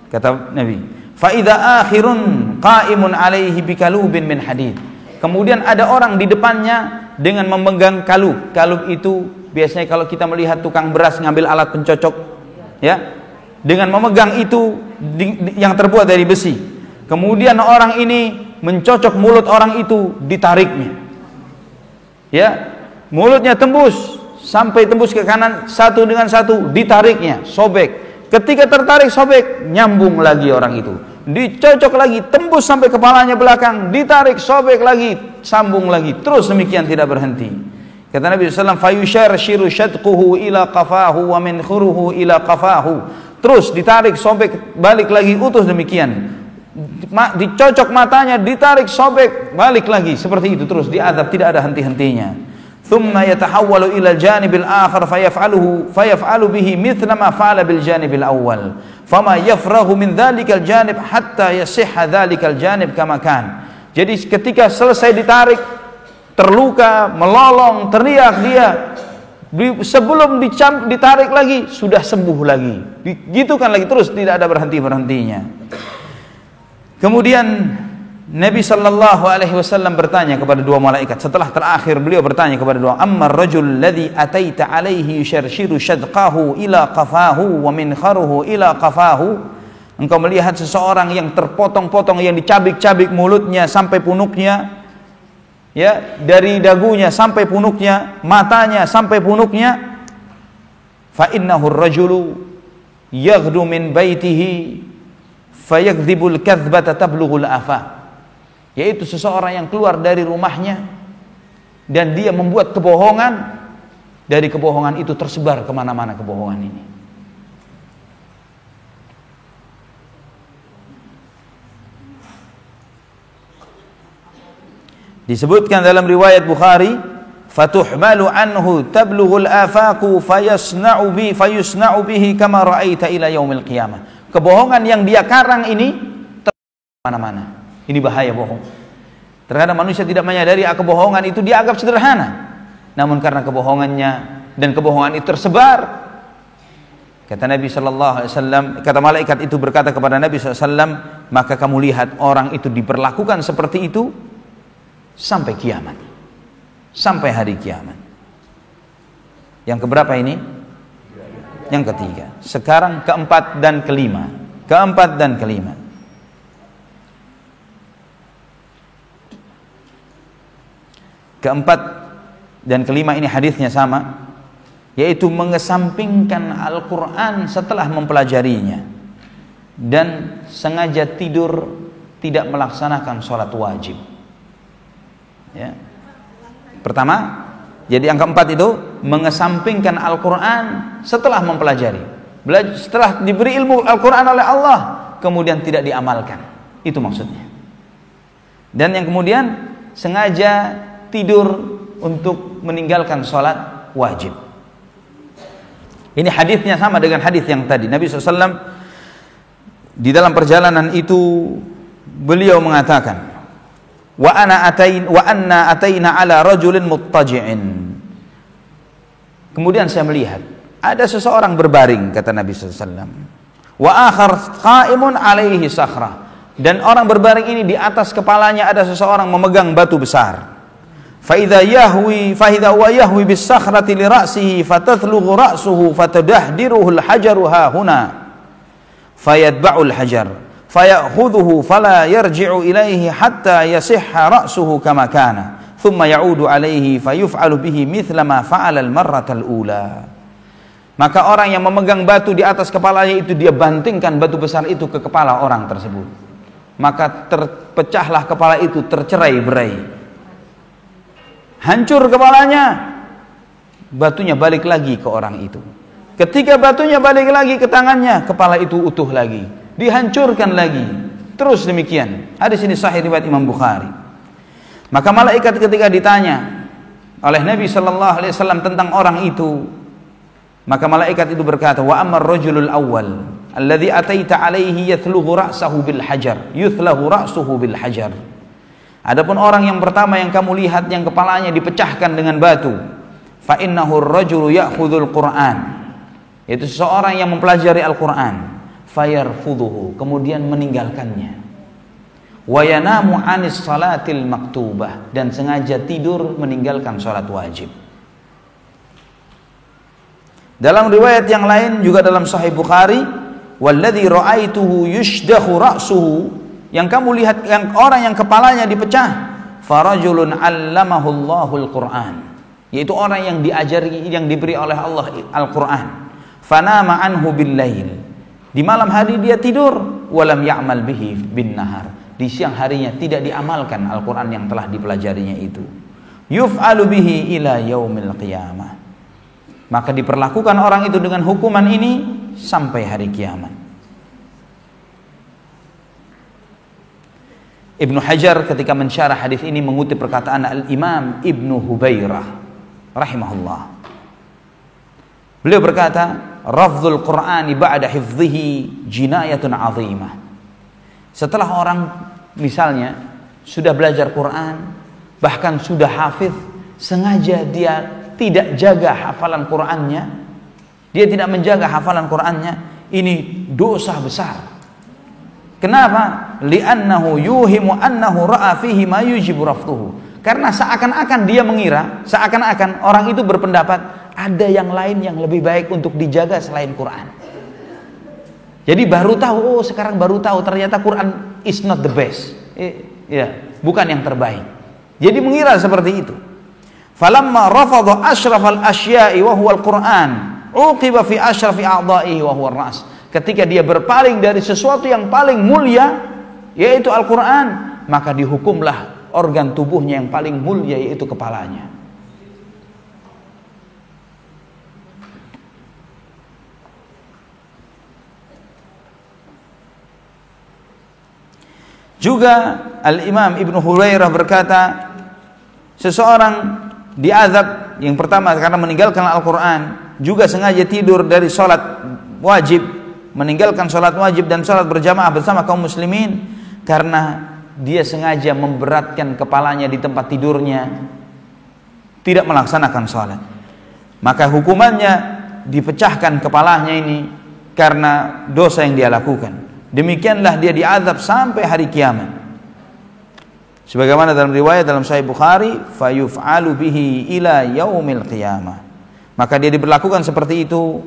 Kata Nabi, fa idza akhirun qa'imun alaihi bikalubin min hadid. Kemudian ada orang di depannya dengan memegang kalub. Kalub itu biasanya kalau kita melihat tukang beras ngambil alat pencocok, ya, dengan memegang itu yang terbuat dari besi. Kemudian orang ini mencocok mulut orang itu, ditariknya, ya, mulutnya tembus sampai tembus ke kanan, satu dengan satu, ditariknya, sobek. Ketika tertarik sobek, nyambung lagi orang itu, dicocok lagi, tembus sampai kepalanya belakang, ditarik, sobek lagi, sambung lagi, terus demikian tidak berhenti. Kata Nabi SAW, fayusharshiru syadquhu ila qafahu wa minkhuruhu ila qafahu. Terus ditarik, sobek, balik lagi, utuh demikian. Dicocok matanya, ditarik, sobek, balik lagi, seperti itu terus diadab, tidak ada henti-hentinya. Thumma yatahawwalu ila al-janibil akhar fayaf'alu bihi mithla ma fa'ala bil janibil awwal. Fama yafrahu min dhalikal janib hatta yasihha dhalikal janib kama kan. Jadi ketika selesai ditarik, terluka, melolong, teriak dia, sebelum ditarik lagi sudah sembuh lagi. Digitukan lagi terus, tidak ada berhenti-berhentinya. Kemudian Nabi sallallahu alaihi wasallam bertanya kepada dua malaikat. Setelah terakhir beliau bertanya kepada dua, "Amma ar-rajul ladzi ataita alaihi yusharshiru shadqahu ila qafahu wa minkharuhu ila qafahu." Engkau melihat seseorang yang terpotong-potong, yang dicabik-cabik mulutnya sampai punuknya, ya, dari dagunya sampai punuknya, matanya sampai punuknya. Fa innahu ar-rajulu yaghdu min baitihi fayakdzibul kadzbata tablughul afa. Yaitu seseorang yang keluar dari rumahnya dan dia membuat kebohongan, dari kebohongan itu tersebar kemana-mana kebohongan ini. Disebutkan dalam riwayat Bukhari, fatuhmalu anhu tablughul afaqu fayusna'u bihi kama ra'aita ila yaumil qiyamah. Kebohongan yang dia karang ini mana-mana. Ini bahaya bohong. Terkadang manusia tidak menyadari kebohongan itu dia anggap sederhana. Namun karena kebohongannya dan kebohongan itu tersebar, kata Nabi sallallahu alaihi wasallam, kata malaikat itu berkata kepada Nabi sallallahu alaihi wasallam, maka kamu lihat orang itu diperlakukan seperti itu sampai kiamat. Sampai hari kiamat. Yang keberapa ini? Yang ketiga. Sekarang keempat dan kelima. Keempat dan kelima. Keempat dan kelima ini hadisnya sama, yaitu mengesampingkan Al-Quran setelah mempelajarinya dan sengaja tidur, tidak melaksanakan sholat wajib. Ya. Pertama, jadi yang keempat itu mengesampingkan Al-Quran setelah mempelajari, setelah diberi ilmu Al-Quran oleh Allah, kemudian tidak diamalkan. Itu maksudnya. Dan yang kemudian sengaja tidur untuk meninggalkan sholat wajib. Ini hadisnya sama dengan hadis yang tadi. Nabi SAW di dalam perjalanan itu beliau mengatakan, wa anna ataina ala rajulin muttaji'in. Kemudian saya melihat ada seseorang berbaring, kata Nabi SAW. Wa akhar qa'imun alaihi sakhra. Dan orang berbaring ini di atas kepalanya ada seseorang memegang batu besar. فإذا هو يهوي بالصخرة لرأسه فتثلغ رأسه فتدحدره الحجر ها هنا فيتبع الحجر فيأخذه فلا يرجع إليه حتى يصح رأسه كما كان ثم يعود عليه فيفعل به مثل ما فعل المرة الأولى. Maka orang yang memegang batu di atas kepalanya itu, dia bantingkan batu besar itu ke kepala orang tersebut. Maka terpecahlah kepala itu, tercerai-berai. Hancur kepalanya, batunya balik lagi ke orang itu. Ketika batunya balik lagi ke tangannya, kepala itu utuh lagi, dihancurkan lagi. Terus demikian. Hadis ini sahih riwayat Imam Bukhari. Maka malaikat ketika ditanya oleh Nabi sallallahu alaihi wasallam tentang orang itu, maka malaikat itu berkata, wa ammar rajulul awwal alladhi ataita alaihi yathlughu ra'sahu bil hajar, yuthlahu ra'suhu bil hajar. Adapun orang yang pertama yang kamu lihat yang kepalanya dipecahkan dengan batu, fa innahu ar-rajulu ya'khudhul Qur'an, yaitu seseorang yang mempelajari Al-Qur'an, fayarfudhuhu, kemudian meninggalkannya, wa yanamu 'anis salatil maktubah, dan sengaja tidur meninggalkan salat wajib. Dalam riwayat yang lain juga dalam Sahih Bukhari, walladzi ra'aituhu yushdahu ra'suhu, yang kamu lihat yang orang yang kepalanya dipecah, farajulun 'allamahu Allahul Qur'an, yaitu orang yang diajari, yang diberi oleh Allah Al-Qur'an, fanama anhu bil-lail, di malam hari dia tidur, walam ya'mal bihi bin nahar, di siang harinya tidak diamalkan Al-Qur'an yang telah dipelajarinya itu, yuf'alu bihi ila yaumil qiyamah, maka diperlakukan orang itu dengan hukuman ini sampai hari kiamat. Ibnu Hajar ketika mensyarah hadis ini mengutip perkataan Al-Imam Ibnu Hubairah rahimahullah. Beliau berkata, rafdhul Qur'ani ba'da hifdhihi jinayatun 'azimah. Setelah orang misalnya sudah belajar Quran, bahkan sudah hafidh, sengaja dia tidak jaga hafalan Qur'annya, dia tidak menjaga hafalan Qur'annya, ini dosa besar. Kenapa? Li'annahu yuhimu annahu ra'a fihi ma yujibu rafduhu. Karena seakan-akan dia mengira, seakan-akan orang itu berpendapat ada yang lain yang lebih baik untuk dijaga selain Quran. Jadi baru tahu, oh sekarang baru tahu ternyata Quran is not the best. Bukan yang terbaik. Jadi mengira seperti itu. Falamma rafadha asyrafal asya'i wa huwa al-Qur'an, uqiba fi asyrafi a'dha'ihi wa huwa ar-ra's. Ketika dia berpaling dari sesuatu yang paling mulia, yaitu Al-Qur'an, maka dihukumlah organ tubuhnya yang paling mulia, yaitu kepalanya. Juga Al-Imam Ibnu Hubairah berkata, seseorang diazab yang pertama karena meninggalkan Al-Quran, juga sengaja tidur dari sholat wajib, meninggalkan sholat wajib dan sholat berjamaah bersama kaum muslimin, karena dia sengaja memberatkan kepalanya di tempat tidurnya, tidak melaksanakan sholat, maka hukumannya dipecahkan kepalanya ini karena dosa yang dia lakukan. Demikianlah dia diazab sampai hari kiamat. Sebagaimana dalam riwayat dalam Sahih Bukhari, fayuf'alu bihi ila yaumil qiyamah, maka dia diberlakukan seperti itu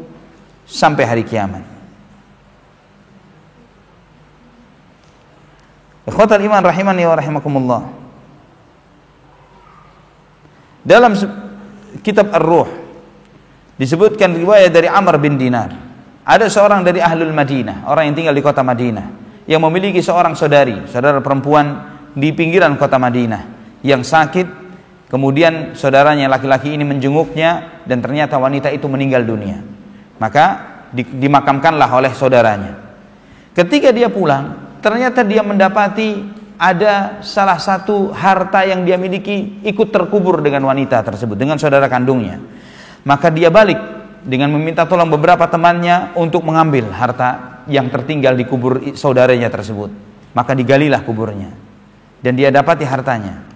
sampai hari kiamat. Ikhwatal iman rahimani wa rahimakumullah. Dalam kitab Ar-Ruh disebutkan riwayat dari Amr bin Dinar. Ada seorang dari Ahlul Madinah, orang yang tinggal di kota Madinah, yang memiliki seorang saudara perempuan di pinggiran kota Madinah yang sakit. Kemudian saudaranya laki-laki ini menjenguknya dan ternyata wanita itu meninggal dunia. Maka dimakamkanlah oleh saudaranya. Ketika dia pulang, ternyata dia mendapati ada salah satu harta yang dia miliki ikut terkubur dengan wanita tersebut, dengan saudara kandungnya. Maka dia balik dengan meminta tolong beberapa temannya untuk mengambil harta yang tertinggal di kubur saudaranya tersebut. Maka digalilah kuburnya dan dia dapati hartanya.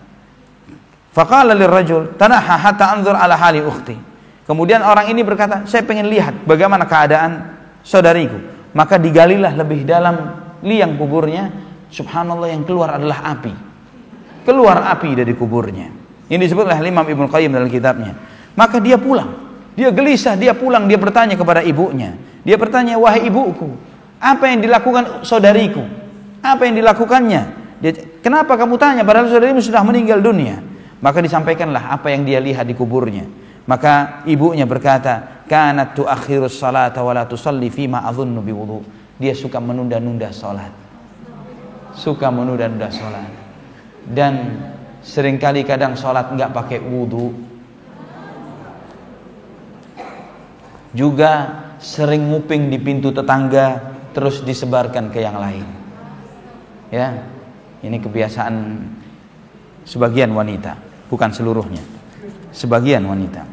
Faqala lirrajul tanaha hatta anzur ala hali ukhti. Kemudian orang ini berkata, saya pengen lihat bagaimana keadaan saudariku. Maka digalilah lebih dalam liang kuburnya. Subhanallah, yang keluar adalah api. Keluar api dari kuburnya. Ini disebut oleh Imam Ibnu Qayyim dalam kitabnya. Maka dia pulang. Dia gelisah, dia pulang, dia bertanya kepada ibunya. Dia bertanya, wahai ibuku, apa yang dilakukan saudariku? Apa yang dilakukannya? Kenapa kamu tanya padahal saudarimu sudah meninggal dunia? Maka disampaikanlah apa yang dia lihat di kuburnya. Maka ibunya berkata, kanat tuakhirus salata wa la tusalli fima adhunnu biwudu. Dia suka menunda-nunda salat. Suka menunda-nunda salat. Dan seringkali kadang salat enggak pakai wudu. Juga sering nguping di pintu tetangga terus disebarkan ke yang lain. Ya, ini kebiasaan sebagian wanita, bukan seluruhnya. Sebagian wanita.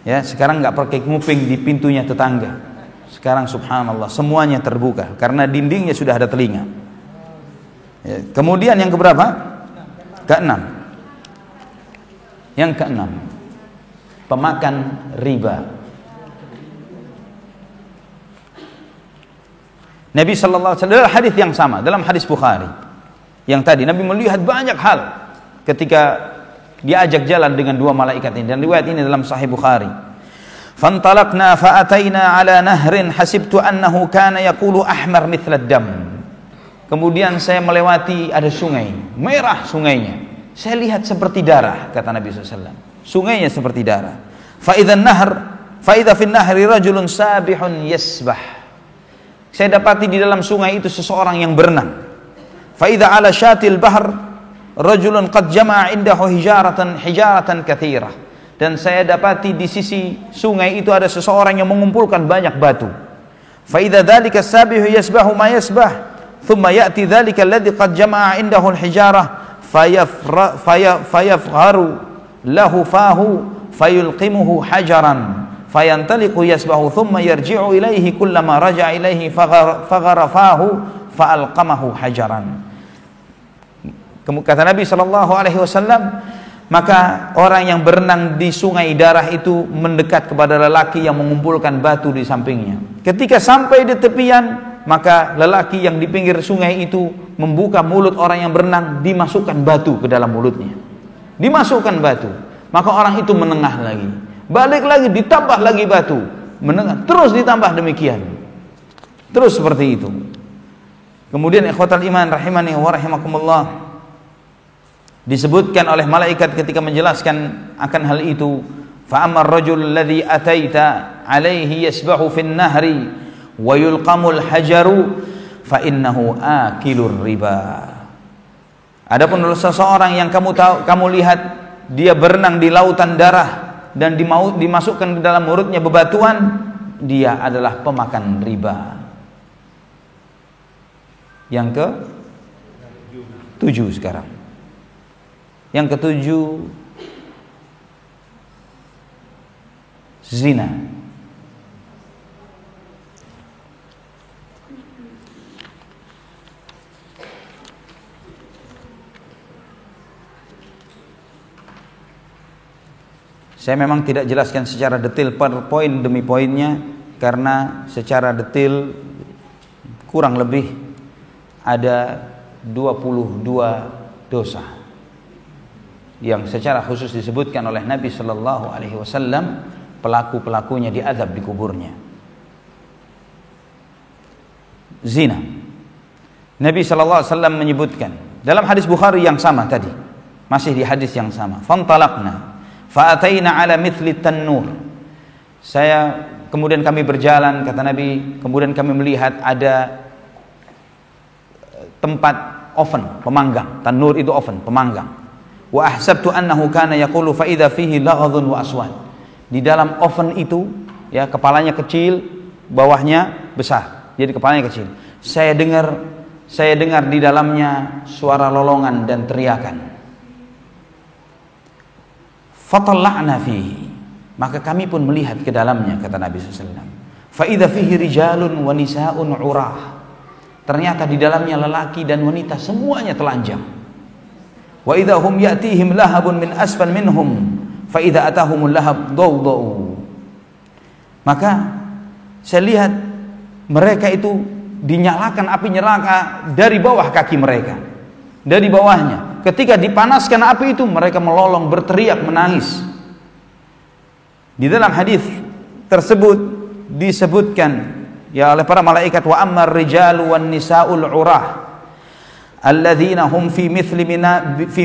Ya, sekarang nggak pakai nguping di pintunya tetangga. Sekarang subhanallah semuanya terbuka karena dindingnya sudah ada telinga. Ya, kemudian yang keberapa? Keenam. Yang keenam, pemakan riba. Nabi sallallahu alaihi wasallam dalam hadis yang sama, dalam hadis Bukhari yang tadi, Nabi melihat banyak hal ketika diajak jalan dengan dua malaikat ini, dan riwayat ini dalam Sahih Bukhari. Fantalaqna fa'ataina ala nahrin hasibtu annahu kana yaqulu ahmar mithla dam. Kemudian saya melewati ada sungai, merah sungainya. Saya lihat seperti darah, kata Nabi SAW. Sungainya seperti darah. Fa idza fin nahri rajulun sabihun yasbah. Saya dapati di dalam sungai itu seseorang yang berenang. Fa idza ala syatil bahr rajulun qad jama'a indahu hijaratan katsirah. Dan saya dapati di sisi sungai itu ada seseorang yang mengumpulkan banyak batu. Fa idza dzalika sabihu yasbahu ma yasbah, thumma ya'ti dzalika alladhi qad jama'a indahu al-hijarah fayafgharu lahu fahu fayulqimuhu hajaran fayantaliqu yasbahu thumma yarji'u ilaihi kullama raja'a ilaihi faghara fahu fa'alqamahu hajaran. Kata Nabi SAW, maka orang yang berenang di sungai darah itu mendekat kepada lelaki yang mengumpulkan batu di sampingnya. Ketika sampai di tepian, maka lelaki yang di pinggir sungai itu membuka mulut orang yang berenang, dimasukkan batu ke dalam mulutnya. Dimasukkan batu. Maka orang itu menengah lagi. Balik lagi, ditambah lagi batu. Menengah, terus ditambah demikian. Terus seperti itu. Kemudian ikhwatal iman rahimani wa rahimakumullah, disebutkan oleh malaikat ketika menjelaskan akan hal itu, fa amar rajul alladhi ataita alaihi yasbahu fin nahri wa yulqamul hajaru fa innahu akilur riba. Adapun seseorang yang kamu lihat dia berenang di lautan darah dan dimasukkan ke dalam mulutnya bebatuan, dia adalah pemakan riba. Yang ke-7 sekarang. Yang ke-7, zina. Saya memang tidak jelaskan secara detail per poin demi poinnya, karena secara detail kurang lebih ada 22 dosa yang secara khusus disebutkan oleh Nabi Sallallahu Alaihi Wasallam pelaku-pelakunya diazab di kuburnya. Zina. Nabi Sallallahu Alaihi Wasallam menyebutkan dalam hadis Bukhari yang sama tadi, masih di hadis yang sama. Fantalaqna fa'ataina ala mithli tannur. Kemudian kami berjalan, kata Nabi, kemudian kami melihat ada tempat oven pemanggang. Tanur itu oven pemanggang. Wa ahsabtu annahu kana yaqulu fa idza fihi laghadun wa aswad. Di dalam oven itu, ya, kepalanya kecil, bawahnya besar. Jadi kepalanya kecil. Saya dengar di dalamnya suara lolongan dan teriakan. Fatalla'na fihi. Maka kami pun melihat ke dalamnya, kata Nabi SAW. Fa idza fihi rijalun wa nisaa'un 'urah. Ternyata di dalamnya lelaki dan wanita semuanya telanjang. Wa idza hum ya'tihim lahabun min asfal minhum fa idza atahumul lahab dawdau. Maka saya lihat mereka itu dinyalakan api neraka dari bawah kaki mereka, dari bawahnya. Ketika dipanaskan api itu, mereka melolong, berteriak, menangis. Di dalam hadis tersebut disebutkan ya oleh para malaikat, wa ammar rijalu wan nisaul urah alladzina hum fi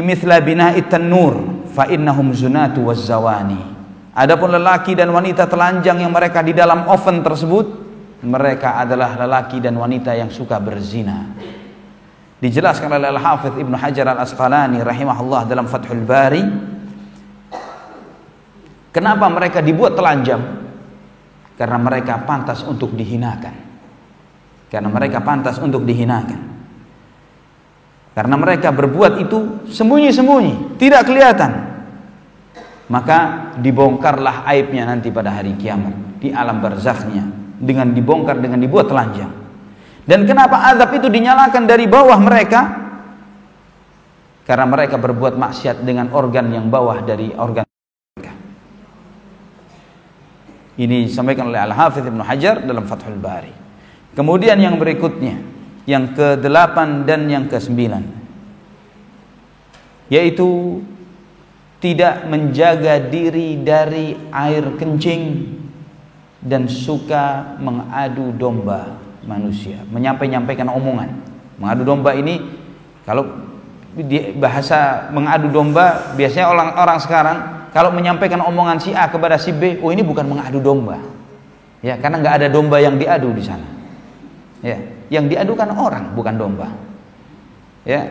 mithla bina'it tannur fa innahum zunatu waz zawani. Adapun lelaki dan wanita telanjang yang mereka di dalam oven tersebut, mereka adalah lelaki dan wanita yang suka berzina. Dijelaskan oleh Al-Hafidz Ibnu Hajar Al-Asqalani rahimahullah dalam Fathul Bari, kenapa mereka dibuat telanjang? Karena mereka pantas untuk dihinakan. Karena mereka pantas untuk dihinakan. Karena mereka berbuat itu sembunyi-sembunyi, tidak kelihatan. Maka dibongkarlah aibnya nanti pada hari kiamat di alam barzakhnya, dengan dibongkar, dengan dibuat telanjang. Dan kenapa azab itu dinyalakan dari bawah mereka? Karena mereka berbuat maksiat dengan organ yang bawah dari organ mereka. Ini disampaikan oleh Al-Hafidz Ibnu Hajar dalam Fathul Bari. Kemudian yang berikutnya, yang ke-8 dan yang ke-9, yaitu tidak menjaga diri dari air kencing dan suka mengadu domba manusia, menyampaikan omongan. Mengadu domba ini, kalau di bahasa mengadu domba, biasanya orang sekarang kalau menyampaikan omongan si A kepada si B, oh ini bukan mengadu domba, ya, karena nggak ada domba yang diadu di sana, ya, yang diadukan orang bukan domba, ya,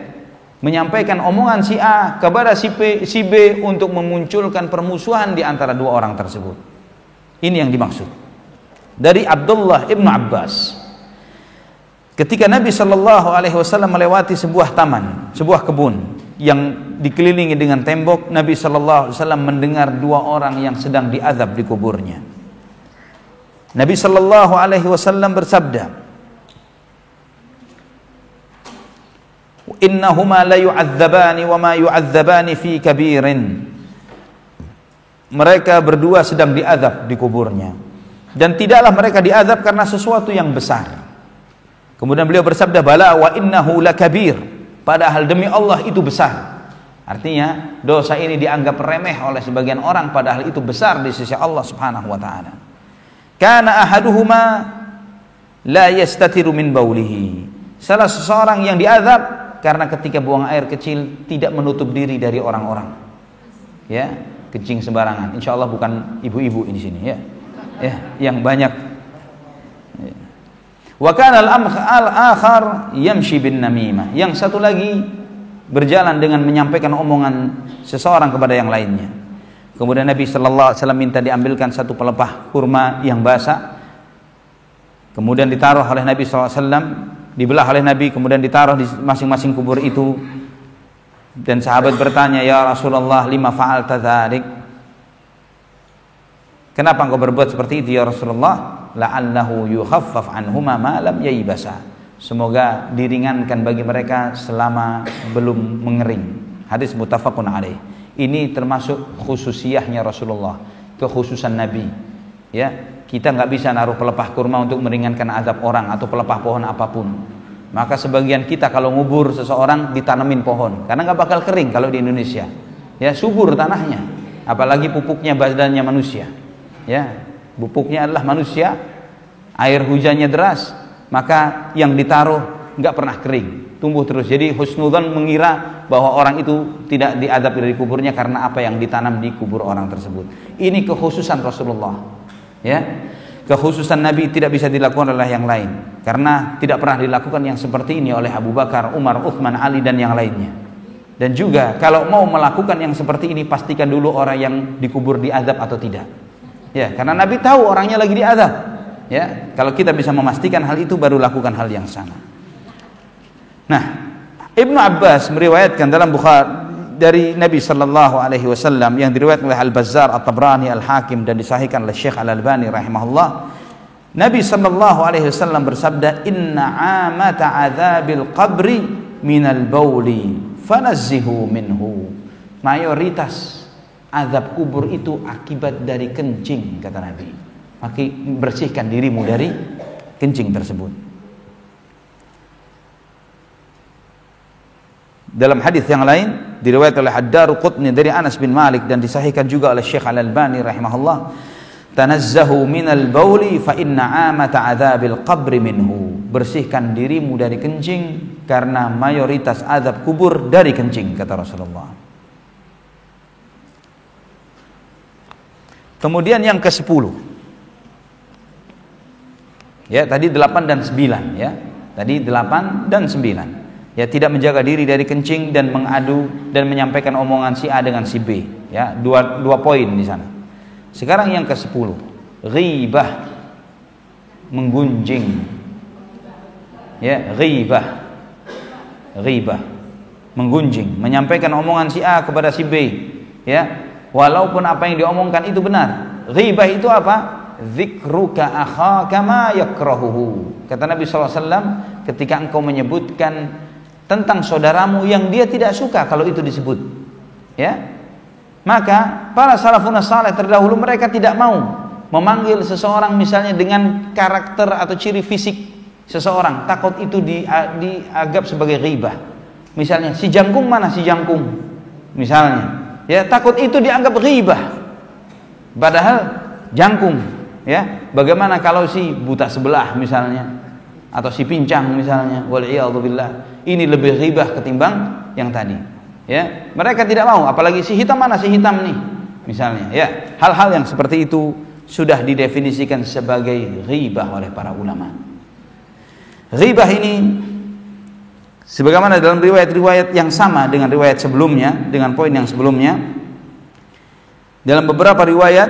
menyampaikan omongan si A kepada si B untuk memunculkan permusuhan di antara dua orang tersebut. Ini yang dimaksud. Dari Abdullah ibnu Abbas, ketika Nabi Shallallahu Alaihi Wasallam melewati sebuah taman, sebuah kebun yang dikelilingi dengan tembok, Nabi Shallallahu Alaihi Wasallam mendengar dua orang yang sedang diazab di kuburnya. Nabi Shallallahu Alaihi Wasallam bersabda, innahuma la yu'adzabani wa ma yu'adzabani fi kabirin. Mereka berdua sedang diazab di kuburnya, dan tidaklah mereka diazab karena sesuatu yang besar. Kemudian beliau bersabda, bala wa innahu lakabir, padahal demi Allah itu besar. Artinya dosa ini dianggap remeh oleh sebagian orang, padahal itu besar di sisi Allah Subhanahu wa taala. Kana ahaduhuma la yastatiru min baulihi. Salah seseorang yang diazab karena ketika buang air kecil tidak menutup diri dari orang-orang. Ya, kencing sembarangan. Insyaallah bukan ibu-ibu di sini, ya. Ya, yang banyak. Wa kana al-akhar yamshi bin namimah. Yang satu lagi berjalan dengan menyampaikan omongan seseorang kepada yang lainnya. Kemudian Nabi sallallahu alaihi wasallam minta diambilkan satu pelepah kurma yang basah. Kemudian ditaruh oleh Nabi sallallahu alaihi wasallam, dibelah oleh Nabi, kemudian ditaruh di masing-masing kubur itu. Dan sahabat bertanya, "Ya Rasulullah, lima fa'alta dzalik?" Kenapa engkau berbuat seperti itu ya Rasulullah? La'allahu yukhaffaf anhuma ma lam yaybasa. Semoga diringankan bagi mereka selama belum mengering. Hadis muttafaqun alaih. Ini termasuk khususiyahnya Rasulullah, kekhususan Nabi. Ya, kita nggak bisa naruh pelepah kurma untuk meringankan azab orang atau pelepah pohon apapun. Maka sebagian kita kalau ngubur seseorang ditanamin pohon, karena nggak bakal kering kalau di Indonesia. Ya, subur tanahnya, apalagi pupuknya badannya manusia. Ya, pupuknya adalah manusia, air hujannya deras, maka yang ditaruh nggak pernah kering, tumbuh terus. Jadi husnudzon mengira bahwa orang itu tidak diazab dari kuburnya karena apa yang ditanam di kubur orang tersebut. Ini kekhususan Rasulullah, ya, kekhususan Nabi tidak bisa dilakukan oleh yang lain, karena tidak pernah dilakukan yang seperti ini oleh Abu Bakar, Umar, Uthman, Ali dan yang lainnya. Dan juga kalau mau melakukan yang seperti ini, pastikan dulu orang yang dikubur diazab atau tidak. Ya, karena Nabi tahu orangnya lagi diazab. Ya, kalau kita bisa memastikan hal itu, baru lakukan hal yang sama. Nah, Ibnu Abbas meriwayatkan dalam Bukhari dari Nabi sallallahu alaihi wasallam yang diriwayatkan oleh Al-Bazzar, At-Tabrani, Al-Hakim dan disahihkan oleh Syekh Al-Albani rahimahullah. Nabi sallallahu alaihi wasallam bersabda, "Inna 'amata 'adzabil qabri minal bauli fanazzihu minhu." Mayoritas azab kubur itu akibat dari kencing, kata Nabi. Maka bersihkan dirimu dari kencing tersebut. Dalam hadis yang lain diriwayatkan oleh Ad-Daruqutni dari Anas bin Malik dan disahihkan juga oleh Syekh Al-Albani rahimahullah, "Tanazzahu minal bauli fa inna 'amata 'adzabil qabri minhu." Bersihkan dirimu dari kencing karena mayoritas azab kubur dari kencing, kata Rasulullah. Kemudian yang ke-10. Ya, tadi 8 dan 9, ya. Tadi 8 dan 9. Ya, tidak menjaga diri dari kencing dan mengadu dan menyampaikan omongan si A dengan si B, ya. Dua poin di sana. Sekarang yang ke-10, ghibah, menggunjing. Ya, ghibah. Menggunjing, menyampaikan omongan si A kepada si B, ya. Walaupun apa yang diomongkan itu benar. Ghibah itu apa? Dzikruka akhaka ma yakrahuhu. Kata Nabi SAW, ketika engkau menyebutkan tentang saudaramu yang dia tidak suka kalau itu disebut, ya, maka para salafun saleh terdahulu mereka tidak mau memanggil seseorang misalnya dengan karakter atau ciri fisik seseorang, takut itu dianggap sebagai ghibah. Misalnya, si jangkung mana si jangkung? Misalnya, ya takut itu dianggap ghibah. Padahal jangkung, ya. Bagaimana kalau si buta sebelah misalnya, atau si pincang misalnya, wal'iyadzubillah. Ini lebih ghibah ketimbang yang tadi. Ya, mereka tidak mau, apalagi si hitam mana si hitam nih, misalnya. Ya, hal-hal yang seperti itu sudah didefinisikan sebagai ghibah oleh para ulama. Ghibah ini sebagaimana dalam riwayat-riwayat yang sama dengan riwayat sebelumnya, dengan poin yang sebelumnya, dalam beberapa riwayat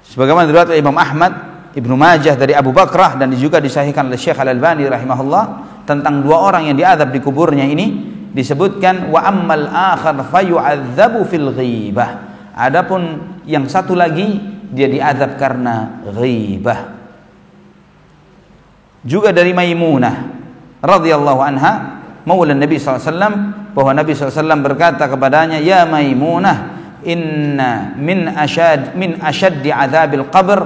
sebagaimana riwayat Imam Ahmad, Ibnu Majah dari Abu Bakrah, dan juga disahihkan oleh Syekh Al-Albani rahimahullah, tentang dua orang yang diazab di kuburnya ini disebutkan, wa ammal akhar fayu'adzabu fil ghibah. Adapun yang satu lagi dia diazab karena ghibah. Juga dari Maimunah radhiyallahu anha, maula Nabi SAW, bahwa Nabi SAW berkata kepadanya, ya Maimunah, inna min ashaddi adzabil qabr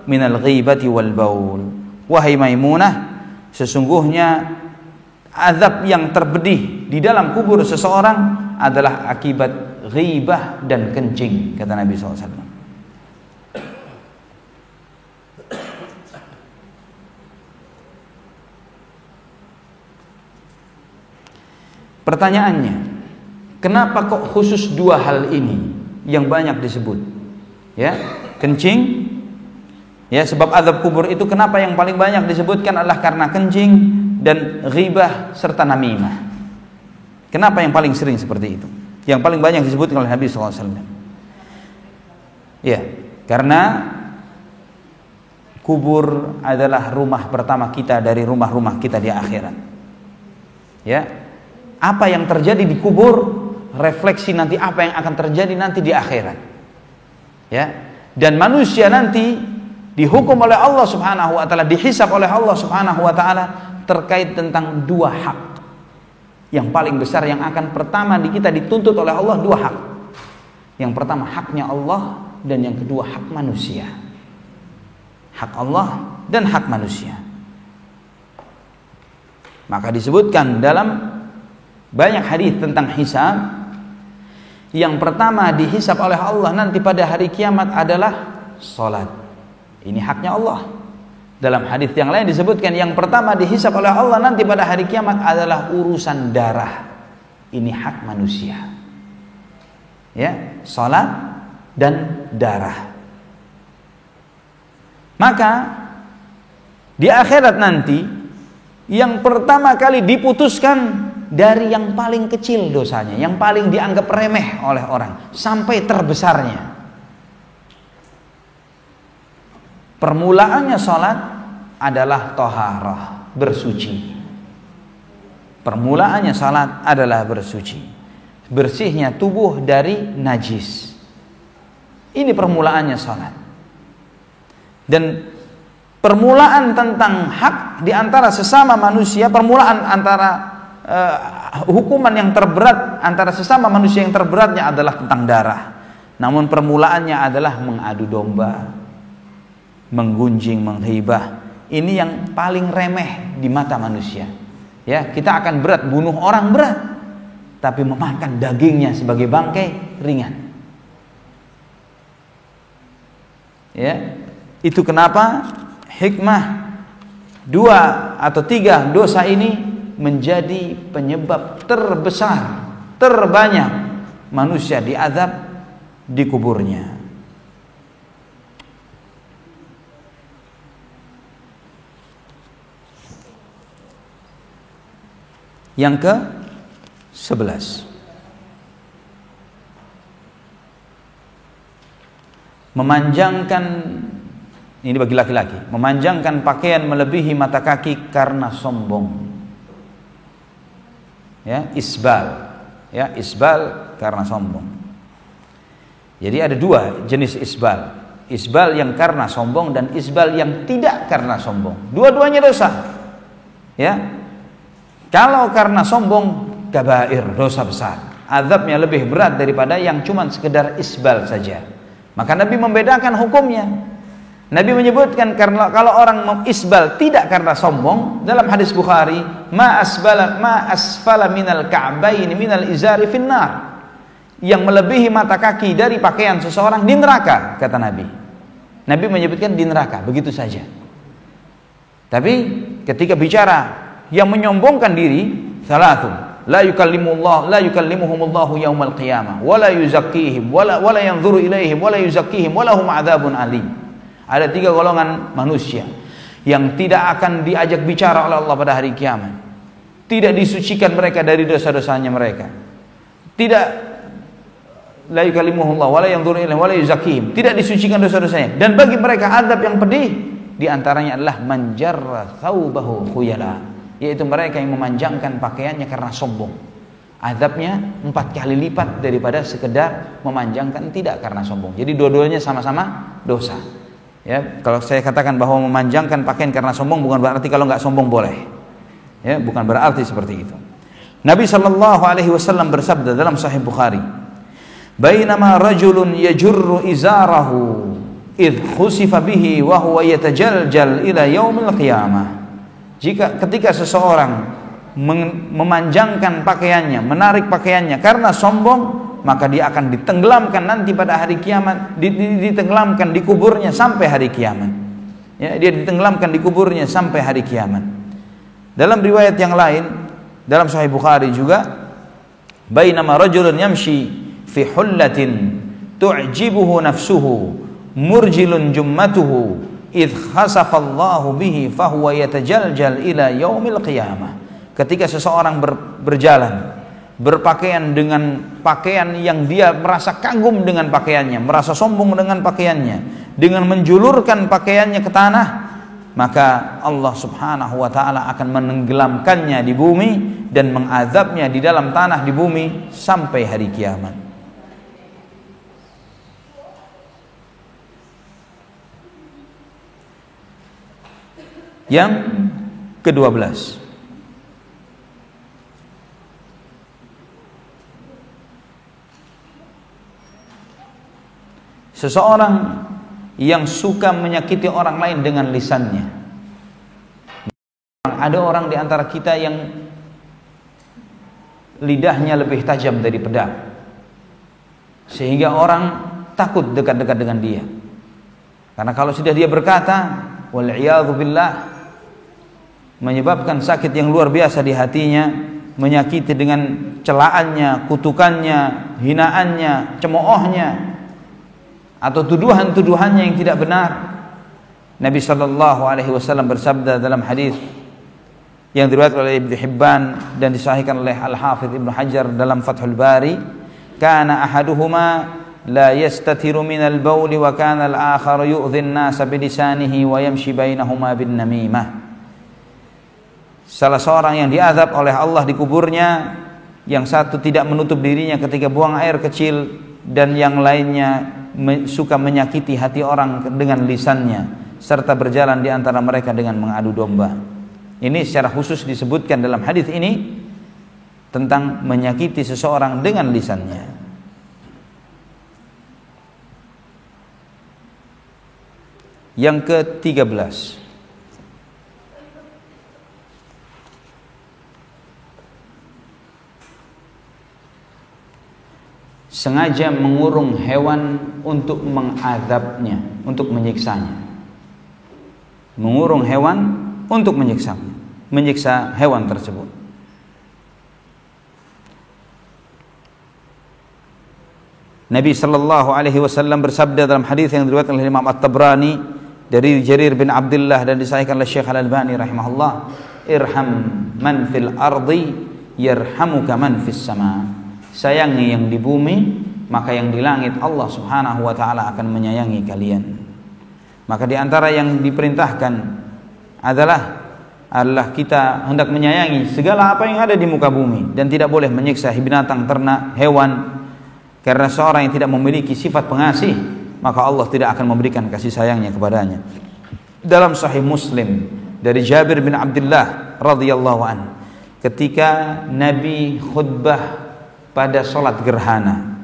minal ghibati wal baul. Wahai Maimunah, sesungguhnya azab yang terpedih di dalam kubur seseorang adalah akibat ghibah dan kencing, kata Nabi SAW. Pertanyaannya, kenapa kok khusus dua hal ini yang banyak disebut? Ya, kencing. Ya, sebab azab kubur itu kenapa yang paling banyak disebutkan adalah karena kencing dan ghibah serta namimah. Kenapa yang paling sering seperti itu? Yang paling banyak disebutkan oleh Nabi SAW. Ya, karena kubur adalah rumah pertama kita dari rumah-rumah kita di akhirat. Ya, apa yang terjadi di kubur refleksi nanti apa yang akan terjadi nanti di akhirat. Ya, dan manusia nanti dihukum oleh Allah Subhanahu wa taala, dihisab oleh Allah Subhanahu wa taala terkait tentang dua hak. Yang paling besar yang akan pertama kita dituntut oleh Allah, dua hak. Yang pertama haknya Allah, dan yang kedua hak manusia. Hak Allah dan hak manusia. Maka disebutkan dalam banyak hadis tentang hisab. Yang pertama dihisab oleh Allah nanti pada hari kiamat adalah salat. Ini haknya Allah. Dalam hadis yang lain disebutkan yang pertama dihisab oleh Allah nanti pada hari kiamat adalah urusan darah. Ini hak manusia. Ya, salat dan darah. Maka di akhirat nanti yang pertama kali diputuskan dari yang paling kecil dosanya, yang paling dianggap remeh oleh orang, sampai terbesarnya. Permulaannya salat adalah taharah, bersuci. Permulaannya salat adalah bersuci, bersihnya tubuh dari najis. Ini permulaannya salat. Dan permulaan tentang hak di antara sesama manusia, permulaan antara hukuman yang terberat antara sesama manusia yang terberatnya adalah tentang darah. Namun permulaannya adalah mengadu domba, menggunjing, menghibah. Ini yang paling remeh di mata manusia. Ya, kita akan berat, bunuh orang berat, tapi memakan dagingnya sebagai bangkai ringan. Ya, itu kenapa hikmah 2 atau 3 dosa ini menjadi penyebab terbesar, terbanyak manusia diazab di kuburnya. Yang ke-11, memanjangkan, ini bagi laki-laki, memanjangkan pakaian melebihi mata kaki karena sombong. Ya, isbal. Ya, isbal karena sombong. Jadi ada 2 jenis isbal. Isbal yang karena sombong dan isbal yang tidak karena sombong. Dua-duanya dosa. Ya. Kalau karena sombong, kabair, dosa besar. Azabnya lebih berat daripada yang cuma sekedar isbal saja. Maka Nabi membedakan hukumnya. Nabi menyebutkan karena kalau orang isbal tidak karena sombong, dalam hadis Bukhari, ma asfala minal ka'baini minal izari finnar. Yang melebihi mata kaki dari pakaian seseorang di neraka, kata Nabi. Nabi menyebutkan di neraka, begitu saja. Tapi ketika bicara yang menyombongkan diri, salatun la yukallimuhumullahu yaumal qiyamah wala yuzakkihim wala yanzuru ilaihim wala yuzakkihim walahum adzabun alim. Ada 3 golongan manusia yang tidak akan diajak bicara oleh Allah pada hari kiamat. Tidak disucikan mereka dari dosa-dosanya mereka. Tidak la yukallimuhumullah wala yanzuru ilaihim wala yuzakkihim. Tidak disucikan dosa-dosanya, dan bagi mereka azab yang pedih. Di antaranya adalah manjarra thawbahu khuyala, yaitu mereka yang memanjangkan pakaiannya karena sombong. Azabnya 4 kali lipat daripada sekedar memanjangkan tidak karena sombong. Jadi dua-duanya sama-sama dosa. Ya, kalau saya katakan bahwa memanjangkan pakaian karena sombong, bukan berarti kalau nggak sombong boleh. Ya, bukan berarti seperti itu. Nabi sallallahu alaihi wasallam bersabda dalam Sahih Bukhari, "Bainama rajulun yajurru izarahu idh khusifa bihi wa huwa yatajaljal ila yaumil qiyamah." Ketika seseorang memanjangkan pakaiannya, menarik pakaiannya karena sombong, maka dia akan ditenggelamkan nanti pada hari kiamat, ditenggelamkan di kuburnya sampai hari kiamat. Ya, dia ditenggelamkan di kuburnya sampai hari kiamat. Dalam riwayat yang lain, dalam Sahih Bukhari juga, bainama rajulun yamshi fi hullatin tu'jibuhu nafsuhu murjilun jummatuhu idh khasafallahu bihi fahuwa yatajaljal ila yaumil qiyamah. Ketika seseorang berjalan berpakaian dengan pakaian yang dia merasa kagum dengan pakaiannya, merasa sombong dengan pakaiannya, dengan menjulurkan pakaiannya ke tanah, maka Allah subhanahu wa ta'ala akan menenggelamkannya di bumi dan mengazabnya di dalam tanah di bumi sampai hari kiamat. Yang ke-12, seseorang yang suka menyakiti orang lain dengan lisannya. Ada orang di antara kita yang lidahnya lebih tajam dari pedang, sehingga orang takut dekat-dekat dengan dia. Karena kalau sudah dia berkata, wal'iyadzu billah, menyebabkan sakit yang luar biasa di hatinya, menyakiti dengan celaannya, kutukannya, hinaannya, cemoohnya, atau tuduhan-tuduhannya yang tidak benar. Nabi sallallahu alaihi wasallam bersabda dalam hadis yang diriwayatkan oleh Ibnu Hibban dan disahihkan oleh Al-Hafidz Ibnu Hajar dalam Fathul Bari, kana ahaduhuma la yastatiru minal bauli wa kana al-akharu yu'dhi an-nasa bilisanihi wa yamshi bainahuma bin namimah. Salah seorang yang diazab oleh Allah di kuburnya, yang satu tidak menutup dirinya ketika buang air kecil, dan yang lainnya suka menyakiti hati orang dengan lisannya, serta berjalan di antara mereka dengan mengadu domba. Ini secara khusus disebutkan dalam hadis ini tentang menyakiti seseorang dengan lisannya. Yang ke-13, sengaja mengurung hewan untuk mengazabnya, untuk menyiksanya. Mengurung hewan untuk menyiksa hewan tersebut. Nabi sallallahu alaihi wasallam bersabda dalam hadis yang diriwayatkan oleh Imam At-Tabrani dari Jarir bin Abdullah dan disahihkan oleh Syekh Al-Albani rahimahullah, irham man fil ardi yarhamuka man fis sama. Sayangi yang di bumi, maka yang di langit Allah subhanahu wa ta'ala akan menyayangi kalian. Maka di antara yang diperintahkan adalah kita hendak menyayangi segala apa yang ada di muka bumi, dan tidak boleh menyiksa binatang, ternak, hewan. Karena seorang yang tidak memiliki sifat pengasih, maka Allah tidak akan memberikan kasih sayangnya kepadanya. Dalam Sahih Muslim dari Jabir bin Abdullah radhiyallahu anhu, ketika Nabi khutbah pada sholat gerhana,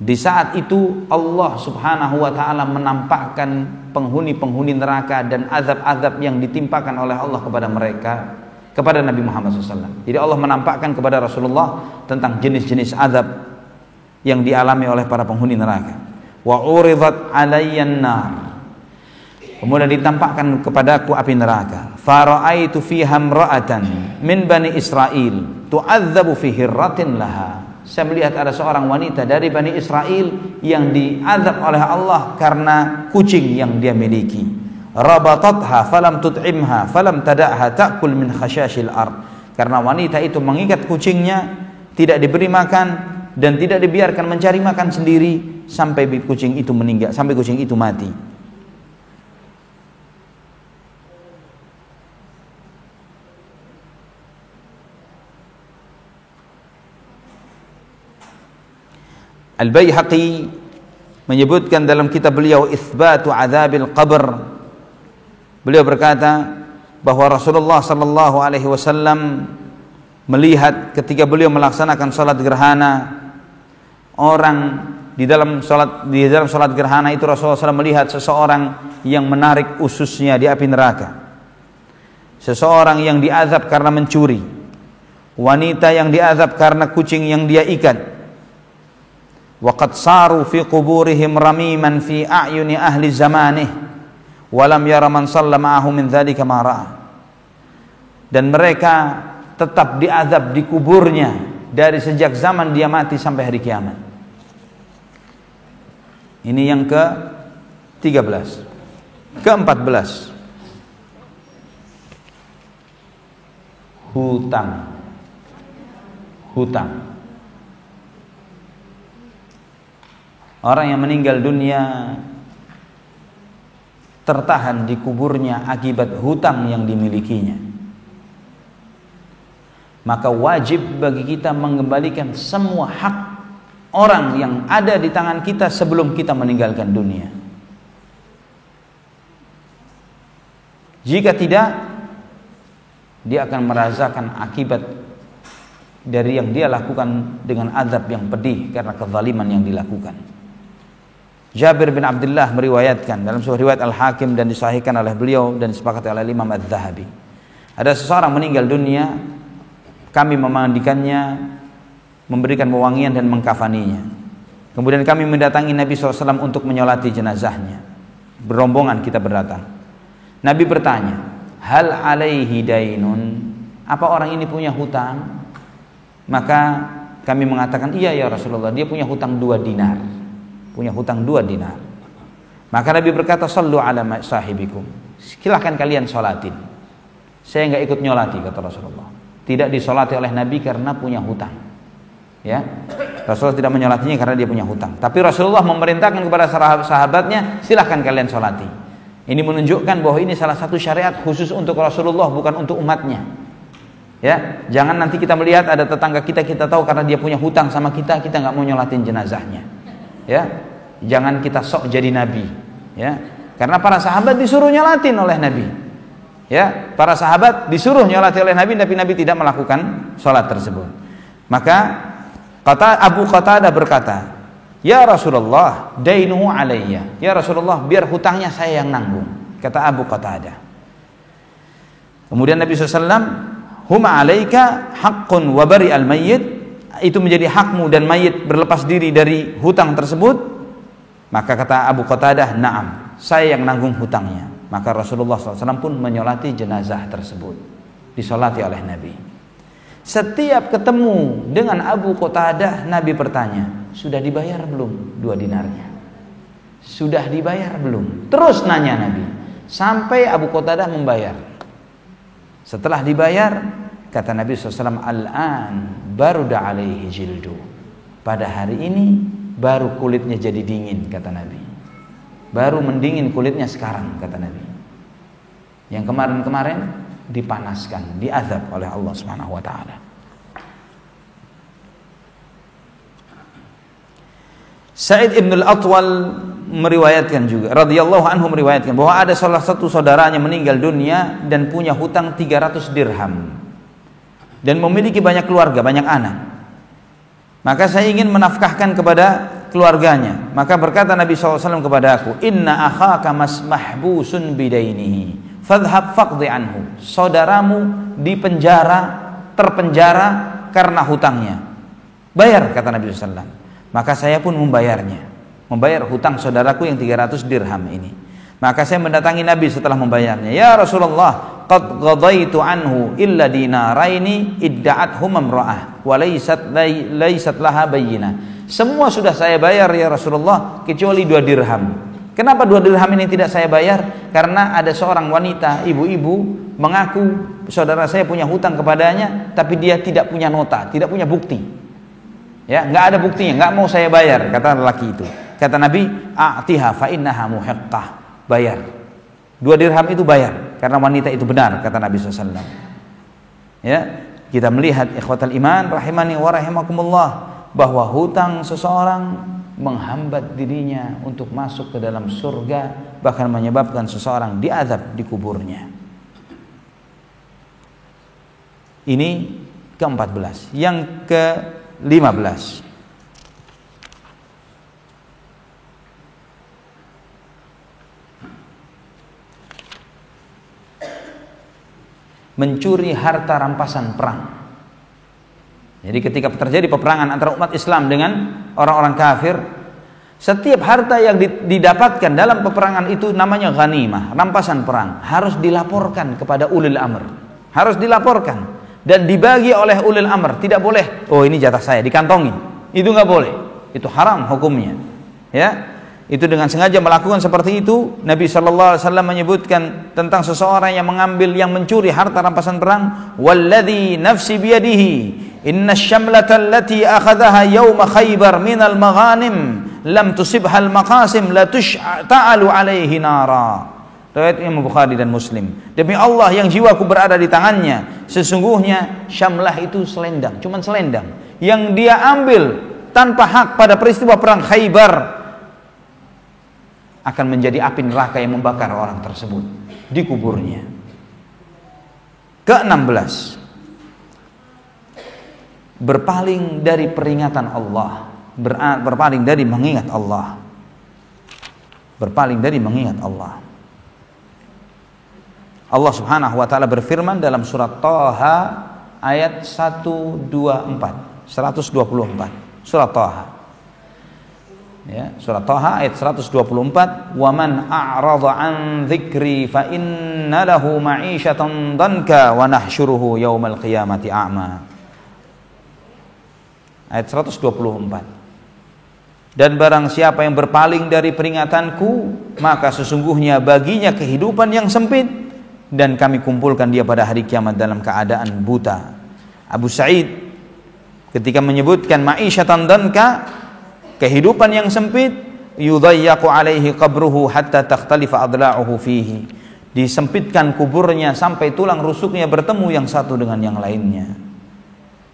Di saat itu Allah Subhanahu wa taala menampakkan penghuni-penghuni neraka dan azab-azab yang ditimpakan oleh Allah kepada mereka, kepada Nabi Muhammad SAW. Jadi Allah menampakkan kepada Rasulullah tentang jenis-jenis azab yang dialami oleh para penghuni neraka. Wa uridat alayyan nar. Kemudian ditampakkan kepadaku api neraka. Fara'aitu fiha imra'atan min bani Israil tu'adzabu fi hirratin laha. Saya melihat ada seorang wanita dari Bani Israel yang diazab oleh Allah karena kucing yang dia miliki. Rabatatha falam tut'imha falam tada'ha ta'kul min khashashil ard. Karena wanita itu mengikat kucingnya, tidak diberi makan dan tidak dibiarkan mencari makan sendiri sampai kucing itu meninggal, sampai kucing itu mati. Al-Baihaqi menyebutkan dalam kitab beliau Itsbatu Adzabil Qabr, beliau berkata bahwa Rasulullah sallallahu alaihi wasallam melihat ketika beliau melaksanakan salat gerhana, orang di dalam salat gerhana itu Rasulullah SAW melihat seseorang yang menarik ususnya di api neraka, seseorang yang diazab karena mencuri, wanita yang diazab karena kucing yang dia ikat. Waqad saru fi quburihim ramiman fi a'yuni ahli zamanih wa lam yara man shalla ma'ahu min dzalika ma ra'a. Dan mereka tetap diazab di kuburnya dari sejak zaman dia mati sampai hari kiamat. Ini yang ke-13. Ke-14, hutang. Orang yang meninggal dunia tertahan di kuburnya akibat hutang yang dimilikinya. Maka wajib bagi kita mengembalikan semua hak orang yang ada di tangan kita sebelum kita meninggalkan dunia. Jika tidak, dia akan merasakan akibat dari yang dia lakukan dengan azab yang pedih karena kezaliman yang dilakukan. Jabir bin Abdullah meriwayatkan dalam sebuah riwayat Al-Hakim dan disahihkan oleh beliau dan disepakati oleh Imam Az-Zahabi. Ada seseorang meninggal dunia, kami memandikannya, memberikan wewangian dan mengkafaninya. Kemudian kami mendatangi Nabi SAW untuk menyolati jenazahnya. Berombongan kita berdatang. Nabi bertanya, hal alaihi dainun? Apa orang ini punya hutang? Maka kami mengatakan, iya ya Rasulullah, dia punya hutang 2 dinar. Punya hutang 2 dinar. Maka Nabi berkata, sallu ala sahibikum. Silahkan kalian sholatin. Saya enggak ikut nyolati, kata Rasulullah. Tidak disolati oleh Nabi karena punya hutang. Ya, Rasulullah tidak menyolatinya karena dia punya hutang. Tapi Rasulullah memerintahkan kepada sahabatnya, silahkan kalian sholati. Ini menunjukkan bahwa ini salah satu syariat khusus untuk Rasulullah, bukan untuk umatnya. Ya, jangan nanti kita melihat ada tetangga kita tahu karena dia punya hutang sama kita nggak mau nyolatin jenazahnya. Ya, jangan kita sok jadi nabi. Ya, karena para sahabat disuruh nyolatin oleh Nabi. Ya, para sahabat disuruh nyolati oleh Nabi, tapi Nabi tidak melakukan sholat tersebut. Maka kata Abu Qatadah berkata, ya Rasulullah, dainuhu alayya. Ya Rasulullah, biar hutangnya saya yang nanggung. Kata Abu Qatadah. Kemudian Nabi SAW, huma alaika haqqun wa bari al-mayyit. Itu menjadi hakmu dan mayit berlepas diri dari hutang tersebut. Maka kata Abu Qatadah, na'am, saya yang nanggung hutangnya. Maka Rasulullah SAW pun menyolati jenazah tersebut, disolati oleh Nabi. Setiap ketemu dengan Abu Qatadah, Nabi bertanya, sudah dibayar belum 2 dinarnya? Sudah dibayar belum? Terus nanya Nabi, sampai Abu Qatadah membayar. Setelah dibayar, kata Nabi SAW, al-an baruda alaihi jildu. Pada hari ini baru kulitnya jadi dingin, kata Nabi. Baru mendingin kulitnya sekarang, kata Nabi. Yang kemarin-kemarin dipanaskan, diazab oleh Allah Subhanahu wa taala. Sa'id ibn al-Atwal meriwayatkan juga, radhiyallahu anhu meriwayatkan bahwa ada salah satu saudaranya meninggal dunia dan punya hutang 300 dirham. Dan memiliki banyak keluarga, banyak anak. Maka saya ingin menafkahkan kepada keluarganya. Maka berkata Nabi SAW kepada aku, inna akhaka mahbusun bidainihi fadhhab faqdi anhu. Saudaramu terpenjara karena hutangnya. Bayar, kata Nabi SAW. Maka saya pun membayar hutang saudaraku yang 300 dirham ini. Maka saya mendatangi Nabi setelah membayarnya. Ya Rasulullah, qad qadaitu anhu illa dinaraini idda'athum imra'ah wa laysat laha bayyinah. Semua sudah saya bayar ya Rasulullah kecuali 2 dirham. Kenapa 2 dirham ini tidak saya bayar? Karena ada seorang wanita, ibu-ibu mengaku saudara saya punya hutang kepadanya, tapi dia tidak punya nota, tidak punya bukti. Ya, nggak ada buktinya, nggak mau saya bayar, kata lelaki itu. Kata Nabi, a'tiha fa innaha muhiqqah. Bayar. 2 dirham itu bayar karena wanita itu benar, kata Nabi SAW. Ya, kita melihat ikhwatal iman rahimani wa rahimakumullah bahwa hutang seseorang menghambat dirinya untuk masuk ke dalam surga, bahkan menyebabkan seseorang diazab di kuburnya. Ini ke-14. Yang ke-15, mencuri harta rampasan perang. Jadi ketika terjadi peperangan antara umat Islam dengan orang-orang kafir, setiap harta yang didapatkan dalam peperangan itu namanya ghanimah, rampasan perang, harus dilaporkan kepada ulil amr. Harus dilaporkan dan dibagi oleh ulil amr. Tidak boleh, oh ini jatah saya, dikantongin. Itu nggak boleh. Itu haram hukumnya. Ya. Itu dengan sengaja melakukan seperti itu. Nabi SAW menyebutkan tentang seseorang yang mencuri harta rampasan perang. Walladhi nafsi biyadihi inna syamlata allati akhadaha yawma khaybar minal maghanim lam tusibhal maqasim la tush'ta'alu alaihi nara. Riwayat Imam Bukhari dan Muslim. Demi Allah yang jiwaku berada di tangannya, sesungguhnya syamlah itu selendang, cuman selendang yang dia ambil tanpa hak pada peristiwa perang Khaybar akan menjadi api neraka yang membakar orang tersebut di kuburnya. Ke-16, berpaling dari peringatan Allah, berpaling dari mengingat Allah. Berpaling dari mengingat Allah. Allah Subhanahu wa taala berfirman dalam surat Thaha ayat 124. Surat Thaha. Ya, surat Thaha ayat 124, "Wa man a'rada 'an dzikri fa inna lahu ma'isyatan danka wa nahsyuruhu yaumal qiyamati a'ma." Ayat 124. Dan barang siapa yang berpaling dari peringatanku, maka sesungguhnya baginya kehidupan yang sempit dan kami kumpulkan dia pada hari kiamat dalam keadaan buta. Abu Sa'id ketika menyebutkan ma'isyatan danka, kehidupan yang sempit, yudayyaqu alaihi qabruhu hatta takhtalifa adla'uhu fihi. Disempitkan kuburnya sampai tulang rusuknya bertemu yang satu dengan yang lainnya.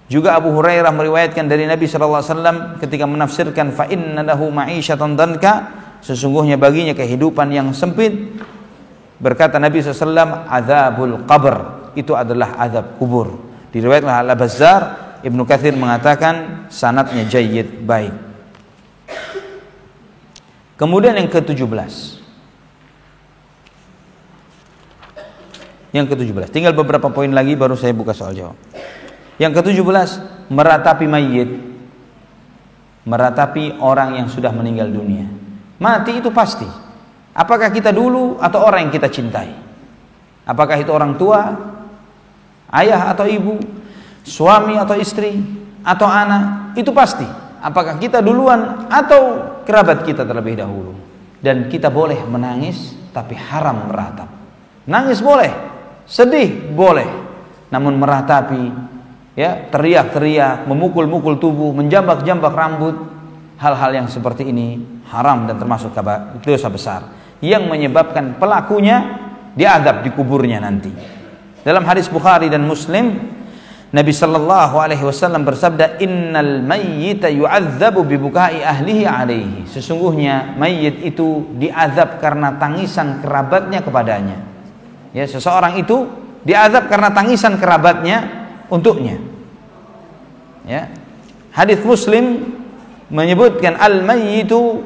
Juga Abu Hurairah meriwayatkan dari Nabi sallallahu alaihi wasallam ketika menafsirkan fa inna lahu ma'isyatan danka, sesungguhnya baginya kehidupan yang sempit. Berkata Nabi SAW, azabul qabr, itu adalah azab kubur. Diriwayatkan oleh Al-Bazzar, Ibnu Katsir mengatakan sanadnya jayyid, baik. Kemudian yang ke-17. Yang ke-17. Tinggal beberapa poin lagi baru saya buka soal jawab. Yang ke-17, meratapi mayit. Meratapi orang yang sudah meninggal dunia. Mati itu pasti. Apakah kita dulu atau orang yang kita cintai? Apakah itu orang tua, ayah atau ibu, suami atau istri, atau anak? Itu pasti. Apakah kita duluan atau kerabat kita terlebih dahulu? Dan kita boleh menangis, tapi haram meratap. Nangis boleh, sedih boleh, namun meratapi, ya, teriak-teriak, memukul-mukul tubuh, menjambak-jambak rambut, hal-hal yang seperti ini haram dan termasuk dosa besar yang menyebabkan pelakunya diazab di kuburnya nanti. Dalam hadis Bukhari dan Muslim, Nabi sallallahu alaihi wasallam bersabda, "Innal mayyita yu'adzabu bi bukai ahlihi alaihi." Sesungguhnya mayit itu diazab karena tangisan kerabatnya kepadanya. Ya, seseorang itu diazab karena tangisan kerabatnya untuknya. Ya. Hadis Muslim menyebutkan al-mayyitu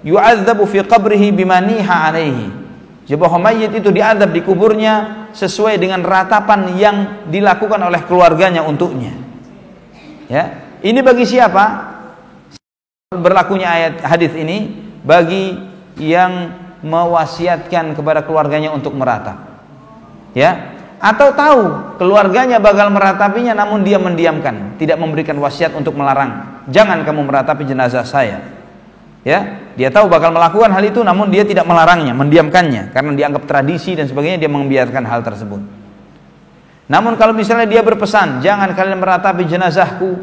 yu'adzabu fi qabrihi bima niha alaihi. Jadi bahwa mayit itu diazab di kuburnya sesuai dengan ratapan yang dilakukan oleh keluarganya untuknya. Ya, ini bagi siapa? Berlakunya ayat hadis ini bagi yang mewasiatkan kepada keluarganya untuk meratap, ya, atau tahu keluarganya bakal meratapinya namun dia mendiamkan, tidak memberikan wasiat untuk melarang, jangan kamu meratapi jenazah saya, ya, dia tahu bakal melakukan hal itu namun dia tidak melarangnya, mendiamkannya karena dianggap tradisi dan sebagainya, dia membiarkan hal tersebut. Namun kalau misalnya dia berpesan, jangan kalian meratapi jenazahku,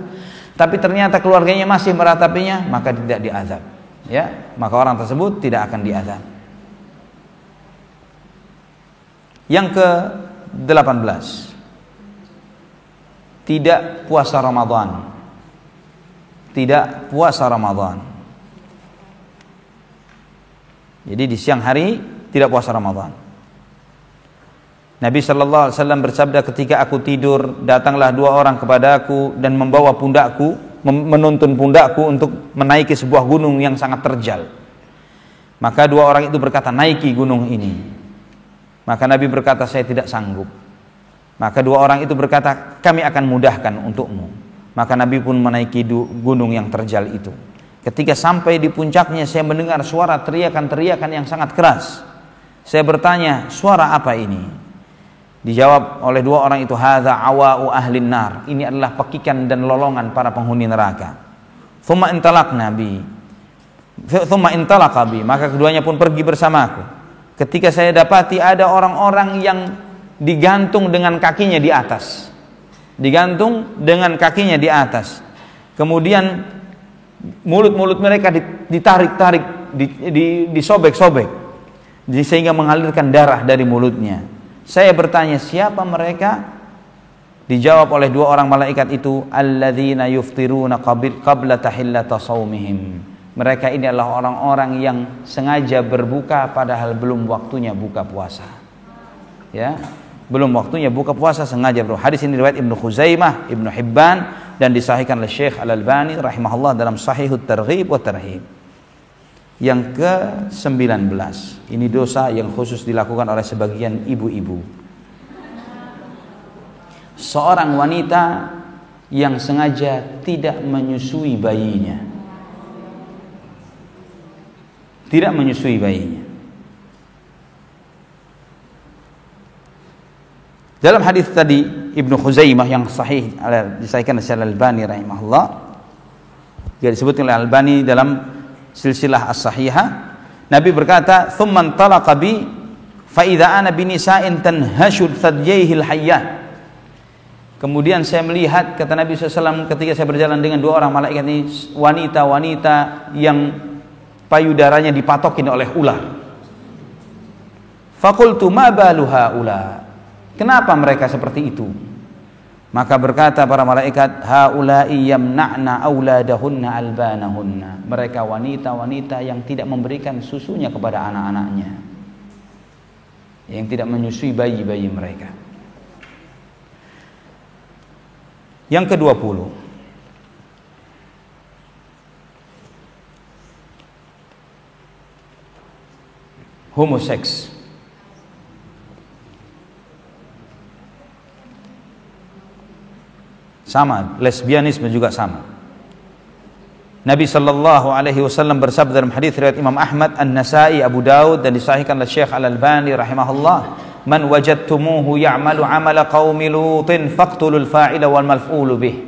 tapi ternyata keluarganya masih meratapinya, maka tidak diazab, ya, maka orang tersebut tidak akan diazab. Yang ke-18, tidak puasa Ramadan. Tidak puasa Ramadan. Jadi di siang hari tidak puasa Ramadan. Nabi sallallahu alaihi wasallam bersabda, ketika aku tidur, datanglah dua orang kepadaku dan membawa pundakku, menuntun pundakku untuk menaiki sebuah gunung yang sangat terjal. Maka dua orang itu berkata, naiki gunung ini. Maka Nabi berkata, saya tidak sanggup. Maka dua orang itu berkata, kami akan mudahkan untukmu. Maka Nabi pun menaiki gunung yang terjal itu. Ketika sampai di puncaknya, saya mendengar suara teriakan-teriakan yang sangat keras. Saya bertanya, suara apa ini? Dijawab oleh dua orang itu, hadza awa'u ahlin nar. Ini adalah pekikan dan lolongan para penghuni neraka. Thumma intalaqna bi. Thumma intalaqa bi. Maka keduanya pun pergi bersamaku. Ketika saya dapati ada orang-orang yang digantung dengan kakinya di atas. Digantung dengan kakinya di atas. Kemudian mulut-mulut mereka ditarik-tarik, disobek-sobek sehingga mengalirkan darah dari mulutnya. Saya bertanya, siapa mereka? Dijawab oleh dua orang malaikat itu, alladzina yuftiruna qabla tahillata shaumihim. Mereka ini adalah orang-orang yang sengaja berbuka padahal belum waktunya buka puasa. Ya, belum waktunya buka puasa sengaja berbuka. Hadis ini riwayat Ibnu Khuzaimah, Ibnu Hibban dan disahihkan oleh Syekh Al-Albani rahimahullah dalam Sahihut Targhib wa Tarhib. Yang ke-19, ini dosa yang khusus dilakukan oleh sebagian ibu-ibu. Seorang wanita yang sengaja tidak menyusui bayinya. Tidak menyusui bayinya. Dalam hadis tadi Ibnu Khuzaimah yang sahih disahihkan oleh Syekh Al-Albani rahimahullah, dia disebutkan oleh Al-Albani dalam silsilah as-sahihah, Nabi berkata, "Tsumma intalaqa bi fa idza ana bi nisa'in tanhashud thadjaihi al-hayyat." Kemudian saya melihat, kata Nabi SAW, ketika saya berjalan dengan dua orang malaikat ini, wanita-wanita yang payudaranya dipatokin oleh ular. Faqultu ma balu haula? Kenapa mereka seperti itu? Maka berkata para malaikat, haula'i yamna'na auladahunna albanahunna. Mereka wanita-wanita yang tidak memberikan susunya kepada anak-anaknya, yang tidak menyusui bayi-bayi mereka. Yang ke-20, homoseks. Sama, lesbianisme juga sama. Nabi sallallahu alaihi wasallam bersabda dalam hadis riwayat Imam Ahmad, An-Nasa'i, Abu Daud dan disahihkan oleh Syekh Al-Albani rahimahullah, man wajadtumuhu ya'malu 'amala qaumi lutin faqtulul fa'ila wal malf'ulu bih.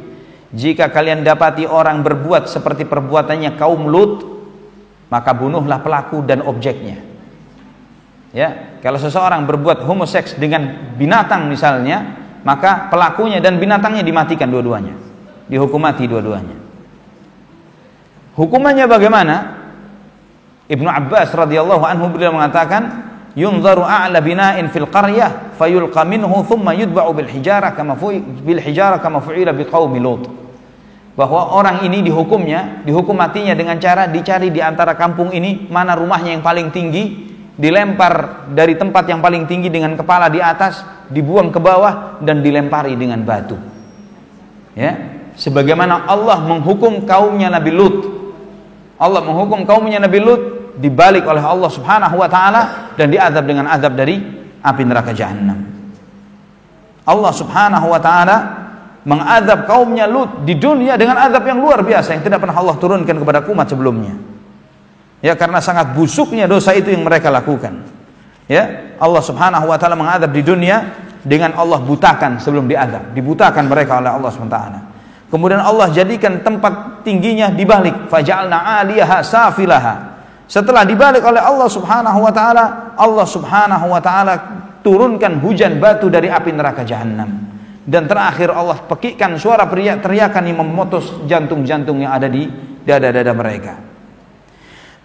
Jika kalian dapati orang berbuat seperti perbuatannya kaum Lut, maka bunuhlah pelaku dan objeknya. Ya, kalau seseorang berbuat homoseks dengan binatang misalnya, maka pelakunya dan binatangnya dimatikan dua-duanya, dihukum mati dua-duanya. Hukumannya bagaimana? Ibnu Abbas radhiyallahu anhu beliau mengatakan, yunzaru a'la bina'in fil qaryah fayulqa minhu thumma yudba'u bil hijarah kama fu'ila biqaumi Lut. Bahwa orang ini dihukum matinya dengan cara dicari di antara kampung ini mana rumahnya yang paling tinggi, dilempar dari tempat yang paling tinggi dengan kepala di atas, dibuang ke bawah dan dilempari dengan batu. Ya, sebagaimana Allah menghukum kaumnya Nabi Lut Allah menghukum kaumnya Nabi Lut, dibalik oleh Allah Subhanahu wa taala dan diazab dengan azab dari api neraka Jahannam. Allah Subhanahu wa taala mengazab kaumnya Lut di dunia dengan azab yang luar biasa yang tidak pernah Allah turunkan kepada umat sebelumnya. Ya, karena sangat busuknya dosa itu yang mereka lakukan. Ya, Allah Subhanahu wa taala mengazab di dunia dengan Allah butakan sebelum diazab, dibutakan mereka oleh Allah Subhanahu wa taala. Kemudian Allah jadikan tempat tingginya dibalik, faja'alna 'aliyaha safilaha. Setelah dibalik oleh Allah Subhanahu wa taala, Allah Subhanahu wa taala turunkan hujan batu dari api neraka Jahannam. Dan terakhir Allah pekikkan suara teriakan yang memutus jantung-jantung yang ada di dada-dada mereka.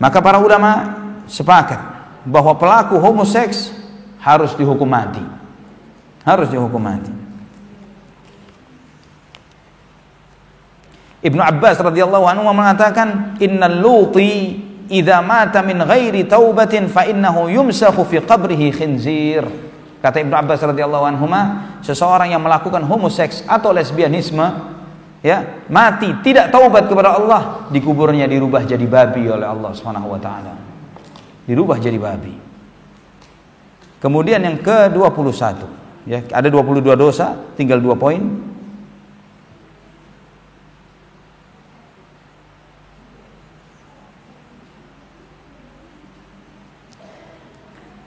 Maka para ulama sepakat bahwa pelaku homoseks harus dihukum mati. Harus dihukum mati. Ibnu Abbas radhiyallahu anhu mengatakan, "Innal luti idza mata min ghairi taubatin fa innahu yumsakhu fi qabrihi khinzir." Kata Ibnu Abbas radhiyallahu anhuma, seseorang yang melakukan homoseks atau lesbianisme, ya, mati tidak taubat kepada Allah, di kuburnya dirubah jadi babi oleh Allah Subhanahu wa taala. Dirubah jadi babi. Kemudian yang ke-21, ya, ada 22 dosa, tinggal 2 poin.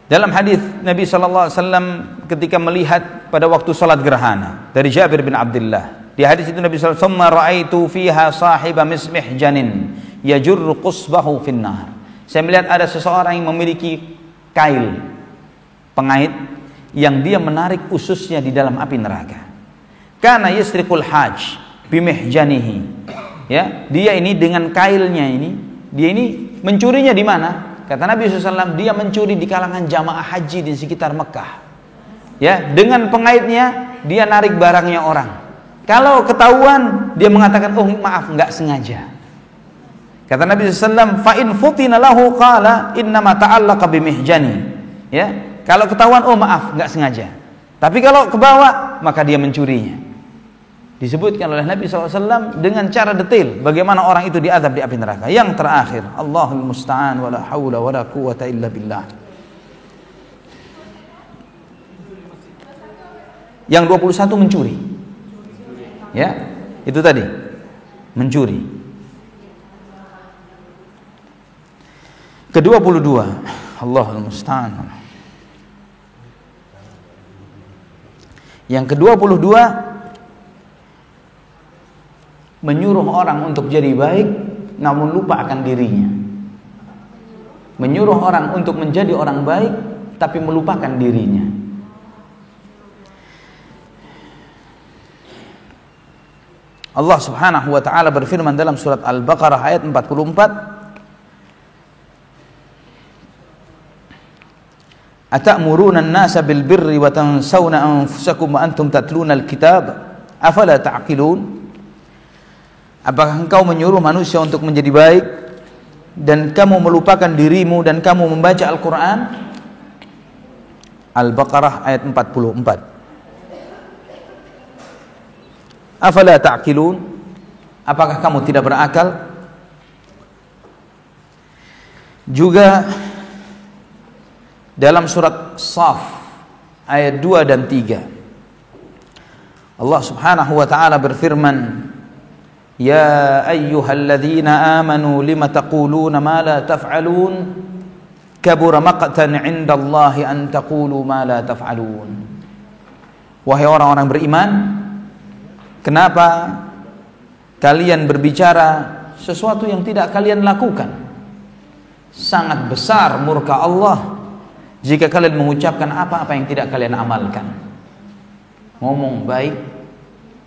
Dalam hadis Nabi sallallahu alaihi wasallam ketika melihat pada waktu salat gerhana dari Jabir bin Abdullah, di hadis itu Nabi sallallahu alaihi wasallam, "Summa ra'aitu fiha sahiba mismih janin yajurru qusbahu finnar." Saya melihat ada seseorang yang memiliki kail pengait yang dia menarik ususnya di dalam api neraka. Kana yasriqul hajj bimihjanihi. Ya, dia ini dengan kailnya ini, dia ini mencurinya di mana? Kata Nabi SAW, dia mencuri di kalangan jamaah haji di sekitar Mekah. Ya, dengan pengaitnya dia narik barangnya orang. Kalau ketahuan, dia mengatakan, "Oh maaf, nggak sengaja." Kata Nabi SAW, "Fa in futina lahu qala innama ta'allaqa bimihjani." Ya, kalau ketahuan, oh maaf, nggak sengaja. Tapi kalau kebawa, maka dia mencurinya. Disebutkan oleh Nabi SAW dengan cara detail bagaimana orang itu diazab di api neraka. Yang terakhir, Allahul musta'an wala haula wala quwwata illa billah. Yang 21 mencuri. Ya, itu tadi. Mencuri. Ke-22, Allahul musta'an. Yang ke-22, menyuruh orang untuk jadi baik namun lupa akan dirinya. Menyuruh orang untuk menjadi orang baik tapi melupakan dirinya. Allah Subhanahu wa taala berfirman dalam surat Al-Baqarah ayat 44, "Atamuruna an-nasa bil birri wa tansawna anfusakum wa antum tatluna al-kitab afala ta'qilun?" Apakah engkau menyuruh manusia untuk menjadi baik dan kamu melupakan dirimu dan kamu membaca Al-Quran? Al-Baqarah ayat 44. Afala ta'qilun? Apakah kamu tidak berakal? Juga dalam surat Shaf ayat 2 dan 3, Allah Subhanahu wa taala berfirman, "Ya ayyuhalladzina amanu lima taquluna ma la taf'alun kabura maqtan 'indallahi an taqulu ma la taf'alun." Wahai orang-orang beriman, kenapa kalian berbicara sesuatu yang tidak kalian lakukan? Sangat besar murka Allah jika kalian mengucapkan apa-apa yang tidak kalian amalkan. Ngomong baik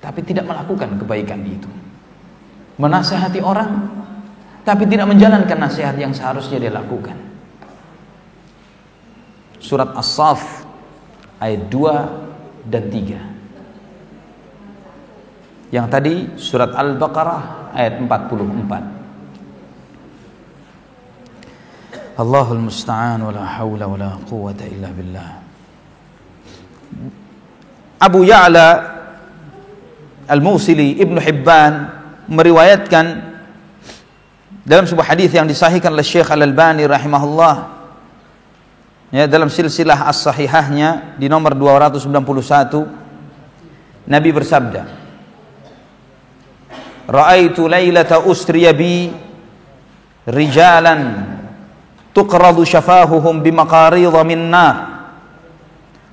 tapi tidak melakukan kebaikan itu. Menasihati orang tapi tidak menjalankan nasihat yang seharusnya dia lakukan. Surat As-Saff ayat 2 dan 3. Yang tadi surat Al-Baqarah ayat 44. Allahul musta'an wala haula wala quwwata illa billah. Abu Ya'la Al-Musili, Ibnu Hibban meriwayatkan Dalam sebuah hadis yang disahihkan oleh Syekh Al-Albani rahimahullah, ya, dalam silsilah as-sahihahnya di nomor 291, Nabi bersabda, "Ra'aitu lailata usriya bi rijalan tuqradu syafahuhum bimaqaridha min nar.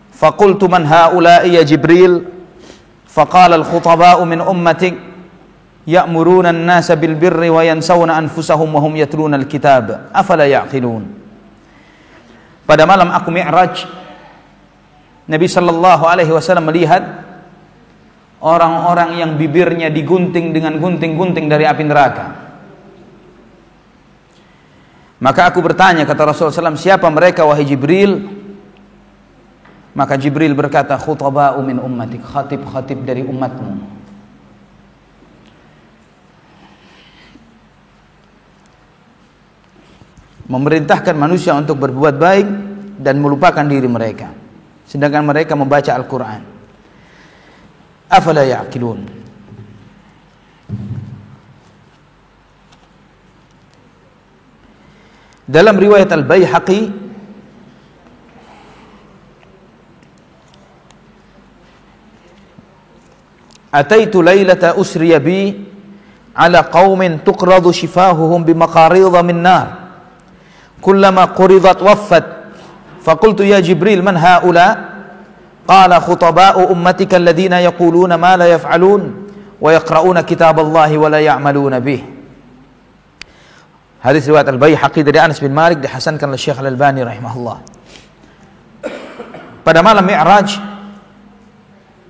Faqultu man haula'i ya Jibril? Faqala al-khutaba'u min ummatik ya'muruna an-nasa bil birri wa yansawna anfusahum wa hum yatluna al-kitab afala ya'qilun." Pada malam aku Mi'raj, Nabi sallallahu alaihi wasallam melihat orang-orang yang bibirnya digunting dengan gunting-gunting dari api neraka. Maka aku bertanya, kata Rasulullah SAW, siapa mereka wahai Jibril? Maka Jibril berkata, khutaba'u min ummatik, khatib-khatib dari umatmu. Memerintahkan manusia untuk berbuat baik dan melupakan diri mereka, sedangkan mereka membaca Al-Quran. Afala ya'qilun. Dalam riwayat Al-Baihaqi, ataitu lailata usriya bi ala qaumin tuqradu shifahuhum bimaqaridha min nar. Kullama quridat waffat. Faqultu ya Jibril man haula? Qala khutaba'u ummatika alladhina yaquluna ma la yaf'alun wa yaqra'una kitaballahi wa la ya'maluna bih. Hadis riwayat Al-Baihaqi dari Anas bin Malik, dihasankan oleh Syekh Al-Albani rahimahullah. Pada malam Mi'raj,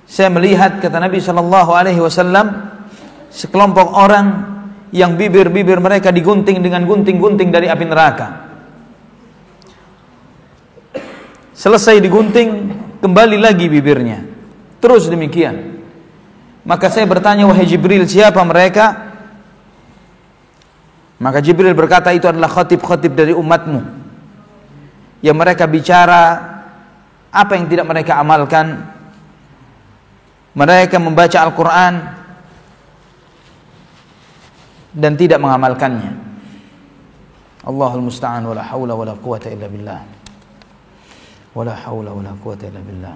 saya melihat, kata Nabi sallallahu alaihi wasallam, sekelompok orang yang bibir-bibir mereka digunting dengan gunting-gunting dari api neraka. Selesai digunting, kembali lagi bibirnya. Terus demikian. Maka saya bertanya, wahai Jibril, siapa mereka? Maka Jibril berkata, itu adalah khatib-khatib dari umatmu, yang mereka bicara apa yang tidak mereka amalkan. Mereka membaca Al-Quran dan tidak mengamalkannya. Allahul musta'an, wala hawla wala quwata illa billah. Wala hawla wala quwata illa billah.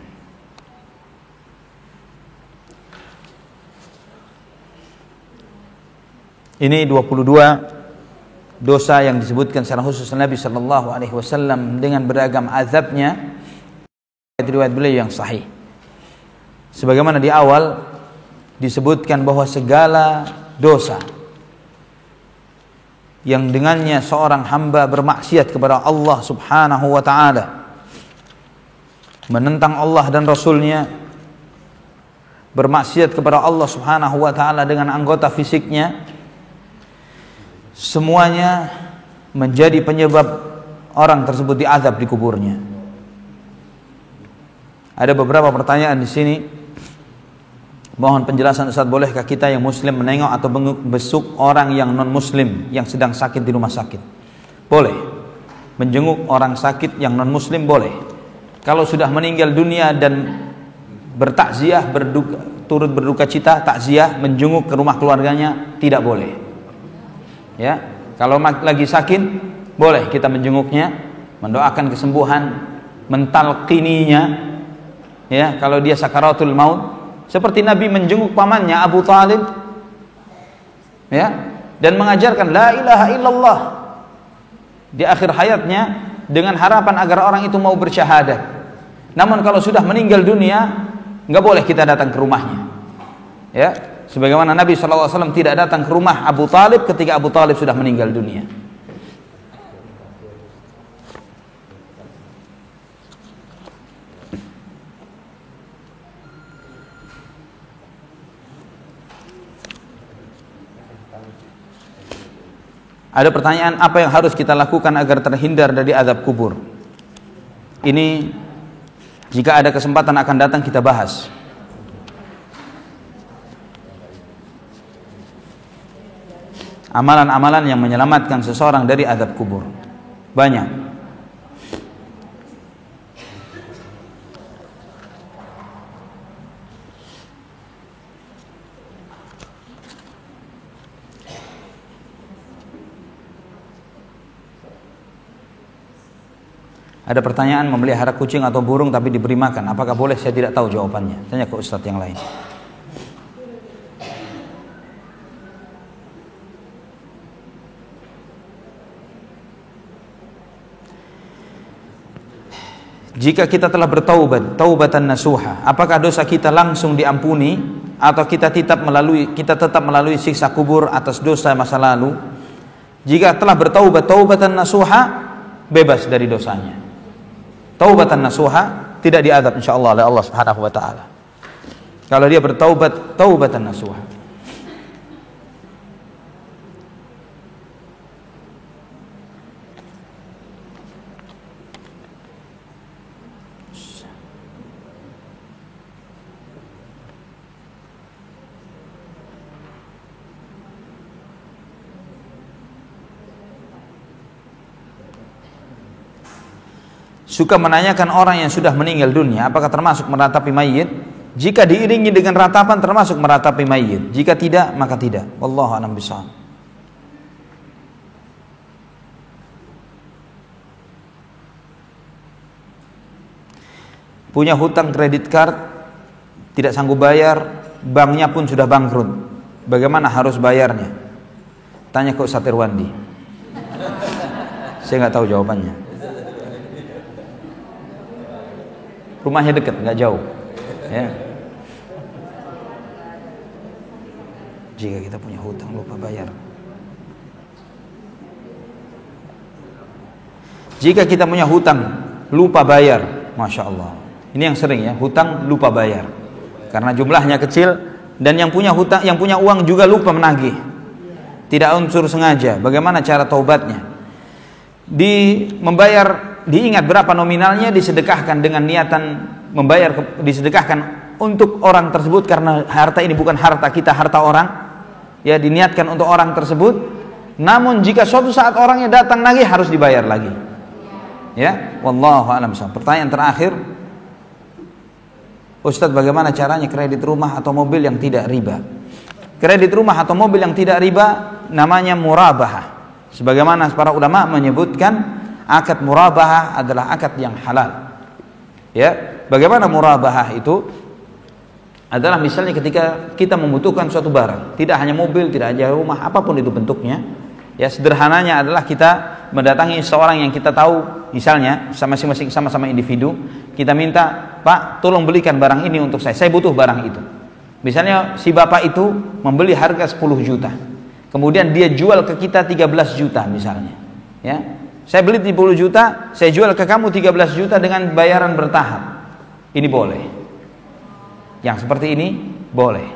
Ini 22 dosa yang disebutkan secara khusus Nabi sallallahu alaihi wasallam dengan beragam azabnya. Riwayat beliau yang sahih. Sebagaimana di awal disebutkan bahwa segala dosa yang dengannya seorang hamba bermaksiat kepada Allah Subhanahu wa taala, menentang Allah dan Rasulnya, bermaksiat kepada Allah Subhanahu wa taala dengan anggota fisiknya, semuanya menjadi penyebab orang tersebut diazab di kuburnya. Ada beberapa pertanyaan di sini. Mohon penjelasan Ustaz, bolehkah kita yang muslim menengok atau membesuk orang yang non muslim yang sedang sakit di rumah sakit? Boleh. Menjenguk orang sakit yang non muslim boleh. Kalau sudah meninggal dunia dan bertakziah, turut berduka cita, takziah, menjenguk ke rumah keluarganya tidak boleh. Ya, kalau lagi sakit boleh kita menjenguknya, mendoakan kesembuhan, mentalqininya. Ya, kalau dia sakaratul maut, seperti Nabi menjenguk pamannya Abu Talib, ya, dan mengajarkan la ilaha illallah di akhir hayatnya dengan harapan agar orang itu mau bersyahadat. Namun kalau sudah meninggal dunia, nggak boleh kita datang ke rumahnya. Ya, sebagaimana Nabi SAW tidak datang ke rumah Abu Talib ketika Abu Talib sudah meninggal dunia. Ada pertanyaan, apa yang harus kita lakukan agar terhindar dari azab kubur? Ini jika ada kesempatan akan datang kita bahas. Amalan-amalan yang menyelamatkan seseorang dari azab kubur. Banyak. Ada pertanyaan, memelihara kucing atau burung tapi diberi makan, apakah boleh? Saya tidak tahu jawabannya. Tanya ke ustadz yang lain. Jika kita telah bertaubat, taubatan nasuha, apakah dosa kita langsung diampuni atau kita tetap melalui siksa kubur atas dosa masa lalu? Jika telah bertaubat, taubatan nasuha, bebas dari dosanya. Taubatan nasuha, tidak diazab insyaallah oleh Allah Subhanahu wa taala. Kalau dia bertaubat, taubatan nasuha. Suka menanyakan orang yang sudah meninggal dunia apakah termasuk meratapi mayit. Jika diiringi dengan ratapan termasuk meratapi mayit. Jika tidak maka tidak. Wallahu a'lam bishawab. Punya hutang kredit card, tidak sanggup bayar, banknya pun sudah bangkrut, bagaimana harus bayarnya? Tanya ke Ustaz Irwandi. Saya nggak tahu jawabannya. Rumahnya dekat, nggak jauh. Ya. Jika kita punya hutang lupa bayar. Jika kita punya hutang lupa bayar, masya Allah. Ini yang sering ya, hutang lupa bayar. Karena jumlahnya kecil dan yang punya hutang, yang punya uang juga lupa menagih. Tidak unsur sengaja. Bagaimana cara taubatnya? Diingat berapa nominalnya, disedekahkan dengan niatan membayar, disedekahkan untuk orang tersebut karena harta ini bukan harta kita, harta orang. Ya, diniatkan untuk orang tersebut. Namun jika suatu saat orangnya datang lagi harus dibayar lagi. Ya, wallahu a'lam bishawab. Pertanyaan terakhir, Ustadz, bagaimana caranya kredit rumah atau mobil yang tidak riba? Kredit rumah atau mobil yang tidak riba namanya murabahah. Sebagaimana para ulama menyebutkan, akad murabahah adalah akad yang halal. Ya, bagaimana murabahah itu? Adalah misalnya ketika kita membutuhkan suatu barang, tidak hanya mobil, tidak hanya rumah, apapun itu bentuknya. Ya, sederhananya adalah kita mendatangi seorang yang kita tahu, misalnya masing-masing sama-sama individu, kita minta, Pak, tolong belikan barang ini untuk saya butuh barang itu. Misalnya si bapak itu membeli harga 10 juta, kemudian dia jual ke kita 13 juta misalnya. Ya, saya beli 10 juta, saya jual ke kamu 13 juta dengan bayaran bertahap. Ini boleh. Yang seperti ini boleh.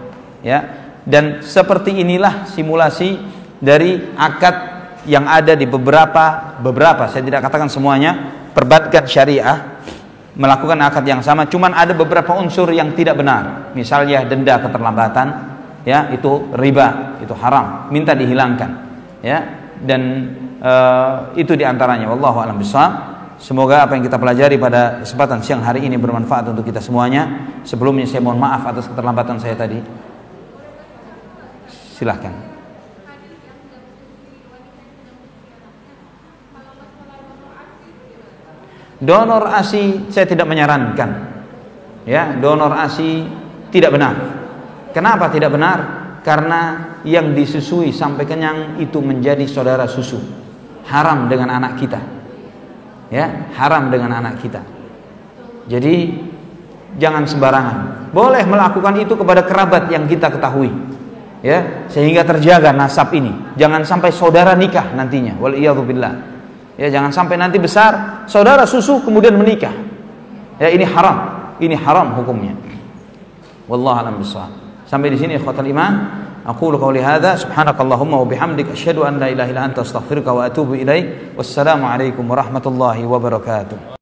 Ya, dan seperti inilah simulasi dari akad yang ada di beberapa, saya tidak katakan semuanya, perbankan syariah melakukan akad yang sama, cuman ada beberapa unsur yang tidak benar. Misalnya denda keterlambatan, ya, itu riba, itu haram, minta dihilangkan. Ya, dan itu diantaranya. Wallahu a'lam bishawab. Semoga apa yang kita pelajari pada kesempatan siang hari ini bermanfaat untuk kita semuanya. Sebelumnya saya mohon maaf atas keterlambatan saya tadi. Silahkan. Donor ASI saya tidak menyarankan. Ya, donor ASI tidak benar. Kenapa tidak benar? Karena yang disusui sampai kenyang itu menjadi saudara susu. Haram dengan anak kita. Ya, haram dengan anak kita. Jadi jangan sembarangan. Boleh melakukan itu kepada kerabat yang kita ketahui. Ya, sehingga terjaga nasab ini. Jangan sampai saudara nikah nantinya. Waliyadzubillah. Ya, jangan sampai nanti besar saudara susu kemudian menikah. Ya, ini haram. Ini haram hukumnya. Wallahu a'lam bishawab. Sampai di sini ikhwatal iman. Aqulu qawli hadza subhanakallahumma wa bihamdika asyhadu an la ilaha illa anta astaghfiruka wa atubu ilaik. Wassalamu alaikum warahmatullahi wabarakatuh.